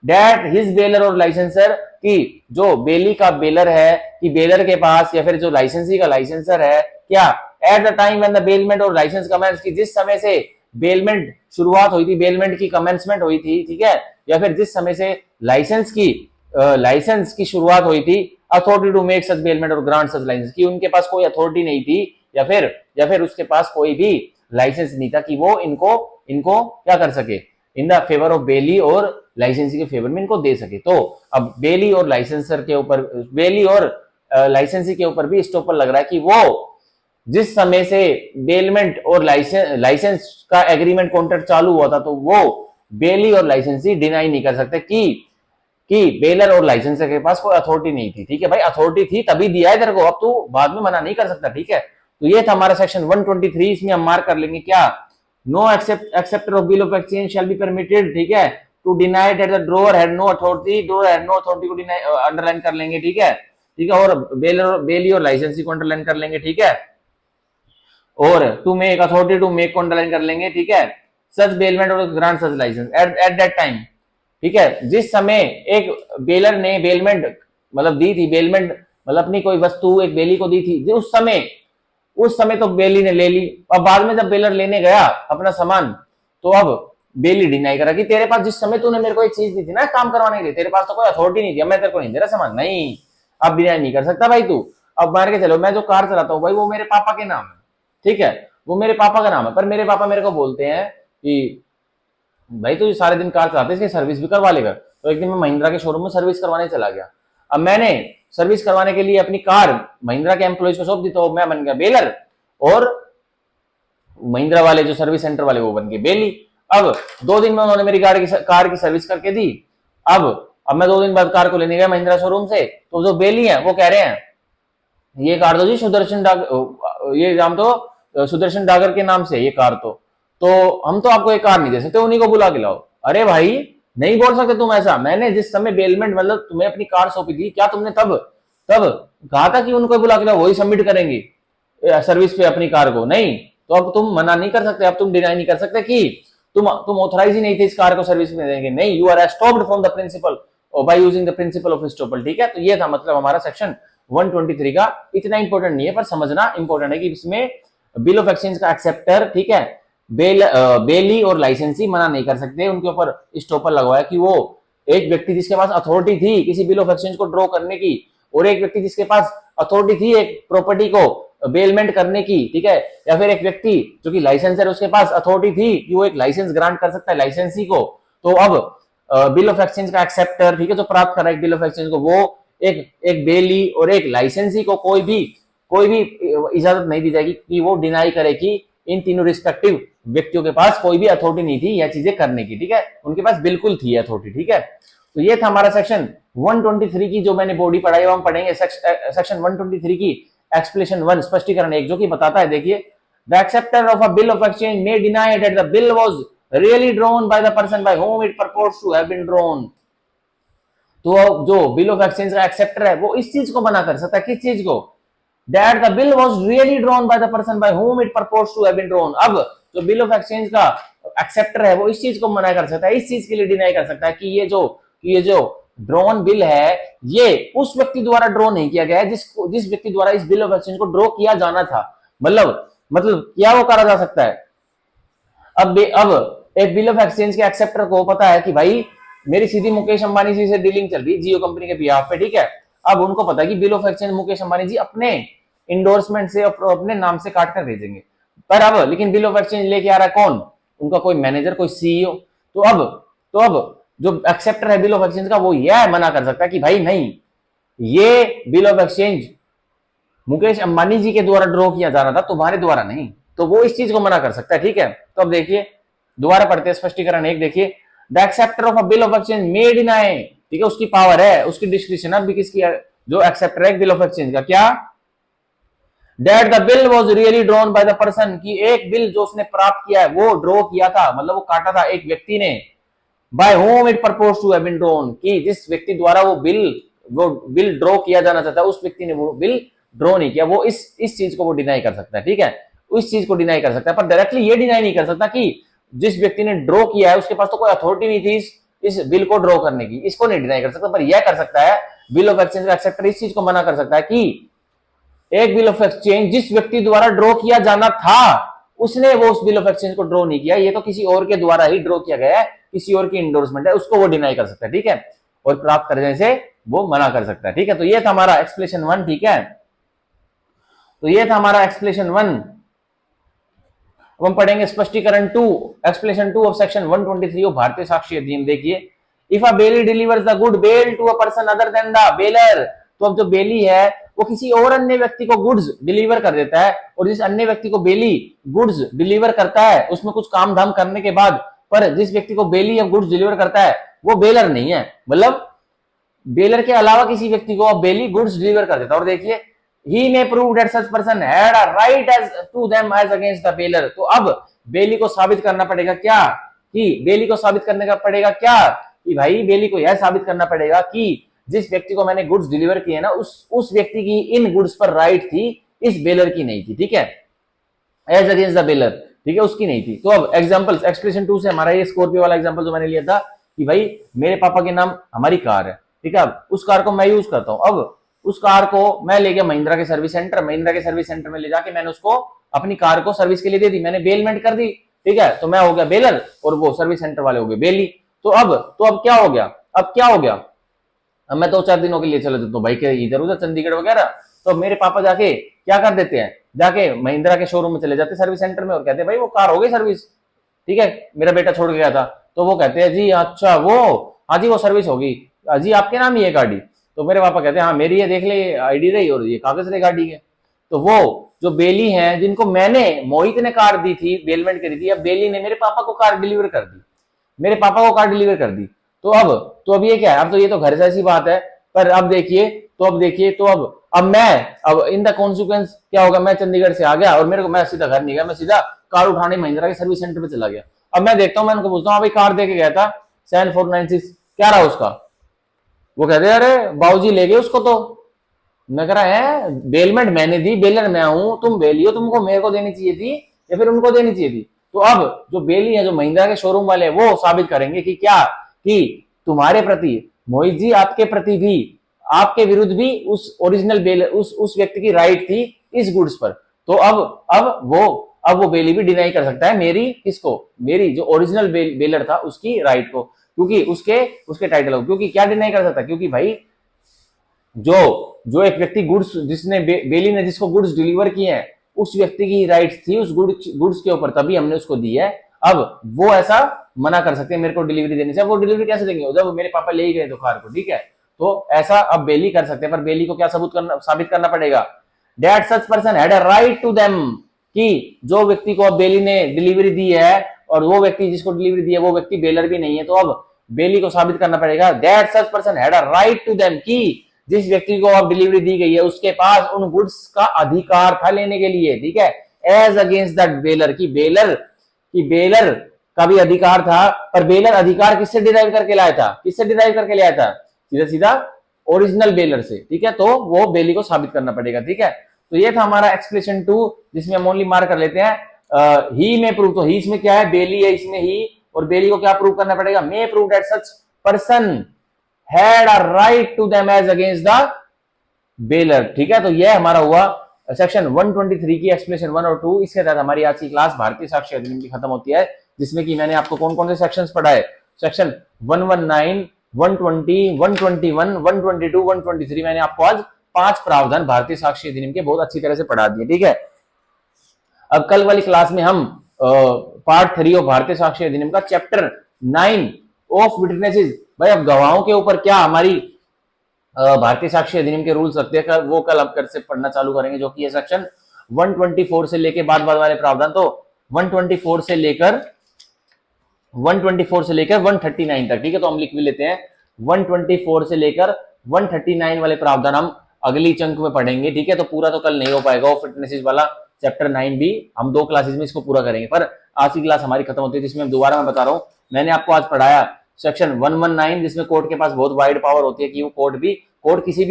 डेट हिज बेलर और लाइसेंसर, कि जो बेली का बेलर है कि बेलर के पास, या फिर जो लाइसेंसी का लाइसेंसर है, क्या eight the time when the bailment और लाइसेंस कमेंस, की जिस समय से बेलमेंट शुरुआत हुई थी, बेलमेंट की कमेंसमेंट हुई थी, ठीक है, या फिर जिस समय से लाइसेंस की शुरुआत हुई थी, authority to make such bailment और ग्रांट सच लाइसेंस, कि उनके पास कोई अथॉरिटी नहीं थी या फिर उसके पास कोई भी लाइसेंस नहीं था कि वो इनको इनको क्या कर सके, in the favour of belly और लाइसेंसी के फेवर में इनको दे सके। तो अब बेली और लाइसेंसर के ऊपर, बेली और लाइसेंसी के ऊपर भी स्टॉपर लग रहा है कि वो जिस समय से बेलमेंट और लाइसेंस का एग्रीमेंट कॉन्ट्रैक्ट चालू हुआ था, तो वो बेली और लाइसेंसी डिनाई नहीं कर सकते कि बेलर और लाइसेंसर के पास कोई अथॉरिटी नहीं थी। ठीक है भाई, अथॉरिटी थी तभी दिया है तेरे को, अब तू बाद में मना नहीं कर सकता। ठीक है, तो ये था हमारा सेक्शन 123। इसमें हम मार्क कर लेंगे क्या, no acceptor of bill of exchange shall be permitted, ठीक है, to deny that the drawer had no authority, drawer had no authority को डिनाई अंडरलाइन कर लेंगे। ठीक है, और बेली और लाइसेंसी को अंडरलाइन कर लेंगे। ठीक है, और to make authority to make को अंडरलाइन कर लेंगे। ठीक है, सच बेलमेंट और grant such license at that time. ठीक है, जिस समय एक बेलर ने बेलमेंट मतलब दी थी, बेलमेंट मतलब अपनी कोई वस्तु एक बेली को दी थी, उस समय तो बेली ने ले ली। अब बाद में जब बेलर लेने गया अपना सामान, तो अब बेली डिनाई करा कि तेरे पास जिस समय तूने मेरे को एक चीज दी थी ना काम करवाने के लिए, तेरे पास तो कोई अथॉरिटी नहीं थी, मैं तेरे को नहीं दे रहा सामान। नहीं, अब डिनाई नहीं कर सकता भाई तू। अब मान के चलो मैं जो कार चलाता हूँ भाई, वो मेरे पापा के नाम है। ठीक है, वो मेरे पापा का नाम है, पर मेरे पापा मेरे को बोलते हैं कि भाई तू सारे दिन कार चलाते इसकी सर्विस भी करवा लेगा। तो एक दिन मैं महिंद्रा के शोरूम में सर्विस करवाने चला गया। अब मैंने सर्विस करवाने के लिए अपनी कार महिंद्रा के एम्प्लॉइज को सौंप दी, तो मैं बन गया बेलर और महिंद्रा वाले जो सर्विस सेंटर वाले वो बन गए बेली। अब 2 दिन में उन्होंने मेरी कार की सर्विस करके दी। अब मैं 2 दिन बाद कार को लेने गया महिंद्रा शोरूम से, तो जो बेली है वो कह रहे हैं ये कार तो जी सुदर्शन डागर के नाम से ये कार तो हम तो आपको एक कार नहीं दे सकते, उन्हीं को बुला के लाओ। अरे भाई नहीं बोल सकते तुम ऐसा, मैंने जिस समय बेलमेंट मतलब तुम्हें अपनी कार सौंपी थी, क्या तुमने तब कहा था कि उनको बुला के लाओ, वही सबमिट करेंगे सर्विस पे अपनी कार को? नहीं, तो अब तुम मना नहीं कर सकते, अब तुम डिनाई नहीं कर सकते कि तुम ऑथराइज ही नहीं थे इस कार को सर्विस में देंगे। नहीं, you are estopped from the principle by using the principle of estoppel. ठीक है, तो ये था मतलब हमारा सेक्शन 123 का। इतना इंपॉर्टेंट नहीं है, पर समझना इंपॉर्टेंट है कि इसमें बिल ऑफ एक्सचेंज का एक्सेप्टर, ठीक है, बेली और लाइसेंसी मना नहीं कर सकते, उनके ऊपर स्टॉपर लगवाया कि वो एक व्यक्ति जिसके पास अथॉरिटी थी किसी बिल ऑफ एक्सचेंज को ड्रॉ करने की, और एक व्यक्ति जिसके पास अथॉरिटी थी एक प्रॉपर्टी को बेलमेंट करने की, ठीक है, या फिर एक व्यक्ति जो कि लाइसेंसर उसके पास अथॉरिटी थी कि वो एक लाइसेंस ग्रांट कर सकता है लाइसेंसी को। तो अब बिल ऑफ एक्सचेंज का एक्सेप्टर, ठीक है, जो प्राप्त कर रहा है बिल ऑफ एक्सचेंज को, वो एक बेली और एक लाइसेंसी को कोई भी इजाजत नहीं दी जाएगी कि वो डिनाई करे कि इन तीनों रिस्पेक्टिव व्यक्तियों के पास कोई भी अथॉरिटी नहीं थी यह चीजें करने की। ठीक है, उनके पास बिल्कुल थी अथॉरिटी। ठीक है, तो ये था हमारा सेक्शन 123 की जो मैंने बॉडी पढ़ाई, हम पढ़ेंगे सेक्शन 123 की एक्सप्लेनेशन 1 स्पष्टीकरण 1, जो कि बताता है, देखिए, the acceptor of a bill of exchange may deny that the bill was really drawn by the person by whom it purports to have been drawn। तो जो बिल ऑफ एक्सचेंज का एक्सेप्टर है वो इस चीज को मना कर सकता है, किस चीज को, that the bill was really drawn by the person by whom it purports to have been drawn। अब जो बिल ऑफ एक्सचेंज का एक्सेप्टर है वो इस चीज को मना कर सकता है, इस चीज के लिए डिनाई कर सकता है कि ये जो ड्रॉन बिल है ये उस व्यक्ति द्वारा ड्रॉ नहीं किया गया है जिस व्यक्ति द्वारा इस बिल ऑफ एक्सचेंज को ड्रॉ किया जाना था। मतलब क्या वो करा जा सकता है। अब एक बिल ऑफ एक्सचेंज के एक्सेप्टर को पता है कि भाई मेरी सीधी मुकेश अंबानी जी से डीलिंग चल रही है जियो कंपनी के बिहाफ पे। ठीक है, अब उनको पता है कि bill of exchange Mukesh Ambani ji अपने इंडोर्समेंट से अपने नाम से काट कर भेजेंगे, पर अब लेकिन बिल ऑफ एक्सचेंज लेके आ रहा है कौन, उनका कोई मैनेजर, कोई सीईओ। तो अब जो एक्सेप्टर है बिल ऑफ एक्सचेंज का वो यह मना कर सकता है कि भाई नहीं, ये bill of exchange Mukesh Ambani ji के द्वारा ड्रॉ किया जाना था, तुम्हारे द्वारा नहीं। तो वो इस चीज को मना कर सकता है। ठीक है, तो अब देखिए दोबारा पढ़ते हैं स्पष्टीकरण 1, देखिए, the acceptor of a bill of exchange may deny, ठीक है, उसकी पावर है, उसकी डिस्क्रिप्शन अब भी किसकी है, जो एक्सेप्टर है बिल ऑफ एक्सचेंज का, क्या, that the bill was really drawn by the person, कि एक बिल जो उसने प्राप्त किया है वो ड्रॉ किया था, मतलब वो काटा था एक व्यक्ति ने, by whom it purports to have been drawn, कि जिस व्यक्ति द्वारा वो बिल ड्रॉ किया जाना चाहता है उस व्यक्ति ने वो बिल ड्रॉ नहीं किया। वो इस चीज को वो डिनाई कर सकता है। ठीक है, इस चीज को डिनाई कर सकता है, पर डायरेक्टली ये डिनाई नहीं कर सकता कि जिस व्यक्ति ने ड्रॉ किया है उसके पास तो कोई अथॉरिटी नहीं थी इस बिल को ड्रॉ करने की, इसको नहीं डिनाई कर सकता। पर यह कर सकता है बिल ऑफ एक्सचेंज का एक्सेप्टर इस चीज को मना कर सकता है कि एक बिल ऑफ एक्सचेंज जिस व्यक्ति द्वारा ड्रॉ किया जाना था उसने वो उस बिल ऑफ एक्सचेंज को ड्रॉ नहीं किया, ये तो किसी और के द्वारा ही ड्रॉ किया गया है, किसी और की इंडोर्समेंट है, उसको वो डिनाई कर सकता है। ठीक है, और प्राप्त करने से वो मना कर सकता है, ठीक है। तो ये था हमारा एक्सप्लेनेशन 1, ठीक है। तो ये था हमारा एक्सप्लेनेशन 1। अब हम पढ़ेंगे स्पष्टीकरण 2, एक्सप्लेनेशन 2 ऑफ सेक्शन 123 ऑफ भारतीय साक्ष्य अधिनियम। देखिए, if a bailee delivers the goods bailed to a person other than the bailor, तो अब जो बेली है वो किसी और अन्य व्यक्ति को गुड्स डिलीवर कर देता है, और जिस अन्य व्यक्ति को बेली गुड्स डिलीवर करता है उसमें कुछ काम धाम करने के बाद, पर जिस व्यक्ति को बेली या गुड्स डिलीवर करता है वो बेलर नहीं है, मतलब बेलर के अलावा किसी व्यक्ति को बेली गुड्स डिलीवर कर देता है। और देखिए, he may prove that such person had a right as to them as against the bailor, तो अब बेली को साबित करना पड़ेगा क्या, कि बेली को साबित करने का पड़ेगा क्या, कि भाई बेली को यह साबित करना पड़ेगा कि जिस व्यक्ति को मैंने गुड्स डिलीवर किए ना, उस व्यक्ति की इन गुड्स पर राइट थी, इस बेलर की नहीं थी, ठीक है, एज अगेंस्ट द बेलर, ठीक है, उसकी नहीं थी। तो अब एग्जांपल्स, एक्सप्रेशन 2 से हमारा ये स्कॉर्पियो वाला एग्जांपल जो मैंने लिया था कि भाई मेरे पापा के नाम हमारी कार है, ठीक है, अब उस कार को मैं यूज करता हूं, अब उस कार को मैं ले गया महिंद्रा के सर्विस सेंटर, महिंद्रा के सर्विस सेंटर में ले जाके मैंने उसको अपनी कार को सर्विस के लिए दे दी, मैंने बेलमेंट कर दी, ठीक है, तो मैं हो गया बेलर और वो सर्विस सेंटर वाले हो गए बेली। तो अब क्या हो गया, अब क्या हो गया, अब मैं 2-4 दिनों के लिए चले जाता हूँ भाई के इधर उधर चंडीगढ़ वगैरह, तो मेरे पापा जाके क्या कर देते हैं, जाके महिंद्रा के शोरूम में चले जाते सर्विस सेंटर में और कहते हैं भाई वो कार हो गई सर्विस, ठीक है, मेरा बेटा छोड़ के गया था, तो वो कहते हैं जी अच्छा वो, हाँ जी वो सर्विस होगी, जी आपके नाम ही है गाड़ी, तो मेरे पापा कहते हैं हाँ मेरी है, देख ले आईडी रही और ये कागज रही गाड़ी के। तो वो जो बेली हैं जिनको मैंने, मोहित ने कार दी थी, बेलमेंट करी थी, अब बेली ने मेरे पापा को कार डिलीवर कर दी, मेरे पापा को कार डिलीवर कर दी, तो अब ये क्या है, अब तो ये तो घर जैसी बात है, पर अब देखिए, तो अब मैं, अब इन द कॉन्सिक्वेंस क्या होगा, मैं चंडीगढ़ से आ गया और मेरे को, मैं सीधा घर नहीं गया, मैं सीधा कार उठाने महिंद्रा के सर्विस सेंटर पे चला गया। अब मैं देखता हूँ, मैं उनको पूछता हूँ भाई कार दे के गया था 7496 क्या रहा उसका, वो कहते हैं अरे बाबूजी ले गए उसको, तो मैं कह रहा है बेलमेंट मैंने दी, बेलर मैं हूं, तुम बेली हो, तुमको मेरे को देनी चाहिए थी या फिर उनको देनी चाहिए थी। तो अब जो बेली है, जो महिंद्रा के शोरूम वाले हैं, वो साबित करेंगे कि क्या, कि तुम्हारे प्रति मोहित जी, आपके प्रति भी, आपके विरुद्ध भी उस ओरिजिनल बेलर, उस व्यक्ति की राइट थी इस गुड्स पर। तो अब वो बेली भी डिनाई कर सकता है मेरी, किसको, मेरी जो ओरिजिनल बेलर था उसकी राइट को, क्योंकि उसके टाइटल हो, क्योंकि क्या डिनाई कर सकता है, क्योंकि भाई जो एक व्यक्ति गुड्स, जिसने बेली ने जिसको गुड्स डिलीवर किए हैं, उस व्यक्ति की राइट थी उस गुड्स के ऊपर, तभी हमने उसको दी है। अब वो ऐसा मना कर सकते हैं मेरे को डिलीवरी देने से, वो डिलीवरी कैसे देंगे जब मेरे पापा ले ही गए तो कार को, ठीक है, तो ऐसा अब बेली कर सकते हैं, पर बेली को क्या साबित करना पड़ेगा, that such person had a right to them, कि जो व्यक्ति को अब बेली ने डिलीवरी दी है और वो व्यक्ति जिसको डिलीवरी दी है वो व्यक्ति बेलर भी नहीं है, तो अब बेली को साबित करना पड़ेगा that such person had a right to them, कि जिस व्यक्ति को अब डिलीवरी दी गई है उसके पास उन गुड्स का अधिकार था लेने के लिए, ठीक है, एज अगेंस्ट दैट बेलर, की बेलर का भी अधिकार था, पर बेलर अधिकार किससे डिराइव करके लाया था, सीधा सीधा ओरिजिनल बेलर से, ठीक है, तो वो बेली को साबित करना पड़ेगा, ठीक है। तो ये था हमारा एक्सप्रेशन 2, जिसमें हम ओनली मार्क कर लेते हैं ही में प्रूव, तो ही इसमें क्या है, बेली है इसमें ही, और बेली को क्या प्रूव करना पड़ेगा, मे prove that such person had a right to them as against the bailor, ठीक है। तो यह हमारा हुआ सेक्शन 123 की एक्सप्लेनेशन 1 और 2। इसके तहत हमारी आज की क्लास भारतीय साक्ष्य अधिनियम की खत्म होती है, जिसमें कि मैंने आपको कौन कौन से सेक्शंस पढ़ाए, सेक्शन 119, 120, 121, 122, 123, मैंने आपको आज 5 प्रावधान भारतीय साक्ष्य अधिनियम के बहुत अच्छी तरह से पढ़ा दिए, ठीक है। अब कल वाली क्लास में हम पार्ट 3 ऑफ भारतीय साक्ष्य अधिनियम का चैप्टर 9 ऑफ विटनेसेस, भाई अब गवाहों के ऊपर क्या हमारी भारतीय साक्ष्य अधिनियम के रूल्स रखते हैं, वो कल अब कर से पढ़ना चालू करेंगे, जो कि है सेक्शन 124 से लेके बाद वाले प्रावधान, तो 124 से लेकर 139 तक, ठीक है। तो हम लिख भी लेते हैं 124 से लेकर 139 वाले प्रावधान हम अगली चंक में पढ़ेंगे, ठीक है। तो पूरा तो कल नहीं हो पाएगा, वो फिटनेसेस वाला चैप्टर 9 भी हम 2 क्लासेस में इसको पूरा करेंगे, पर आज की क्लास हमारी खत्म होती है, जिसमें दोबारा मैं बता रहा हूं, मैंने आपको आज पढ़ाया सेक्शन 119, जिसमें कोर्ट के पास बहुत वाइड पावर होती है कि वो कोर्ट किसी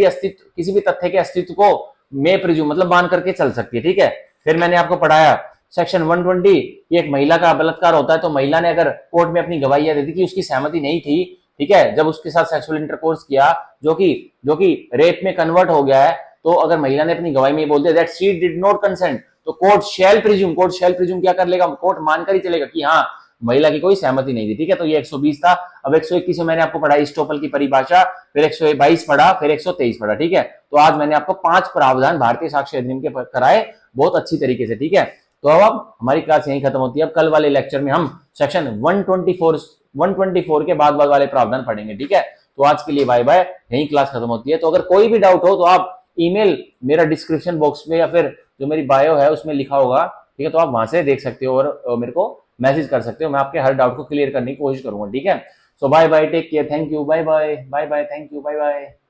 भी तथ्य के अस्तित्व को में प्रिज्यूम मतलब मान करके चल सकती है, ठीक है। फिर मैंने आपको पढ़ाया सेक्शन 120, एक महिला का बलात्कार होता है, तो महिला ने अगर कोर्ट में अपनी गवाहियां दे दी कि उसकी सहमति नहीं थी, ठीक है, जब उसके साथ सेक्सुअल इंटरकोर्स किया, जो कि रेप में कन्वर्ट हो गया है, तो अगर महिला ने अपनी गवाही में बोल दिया that she did not consent, तो कोर्ट शैल प्रिज्यूम क्या कर लेगा, कोर्ट मानकर ही चलेगा कि हाँ महिला की कोई सहमति नहीं थी, ठीक है। तो ये 120 था। अब 121 में मैंने आपको पढ़ाई स्टोपल की परिभाषा, फिर 122 पढ़ा, फिर 123 पढ़ा, ठीक है। तो आज मैंने आपको 5 प्रावधान भारतीय साक्ष्य अधिनियम के कराए बहुत अच्छी तरीके से, ठीक है। तो अब हमारी क्लास यहीं खत्म होती है। अब कल वाले लेक्चर में हम सेक्शन 124 के बाद वाले प्रावधान पढ़ेंगे, ठीक है। तो आज के लिए बाय बाय, यही क्लास खत्म होती है। तो अगर कोई भी डाउट हो तो आप ईमेल मेरा डिस्क्रिप्शन बॉक्स में या फिर जो मेरी बायो है उसमें लिखा होगा, ठीक है। तो आप वहां से देख सकते हो और मेरे को मैसेज कर सकते हो। मैं आपके हर डाउट को क्लियर करने की कोशिश करूंगा, ठीक है। So bye bye, take care, thank you, bye bye, bye bye, thank you, bye bye.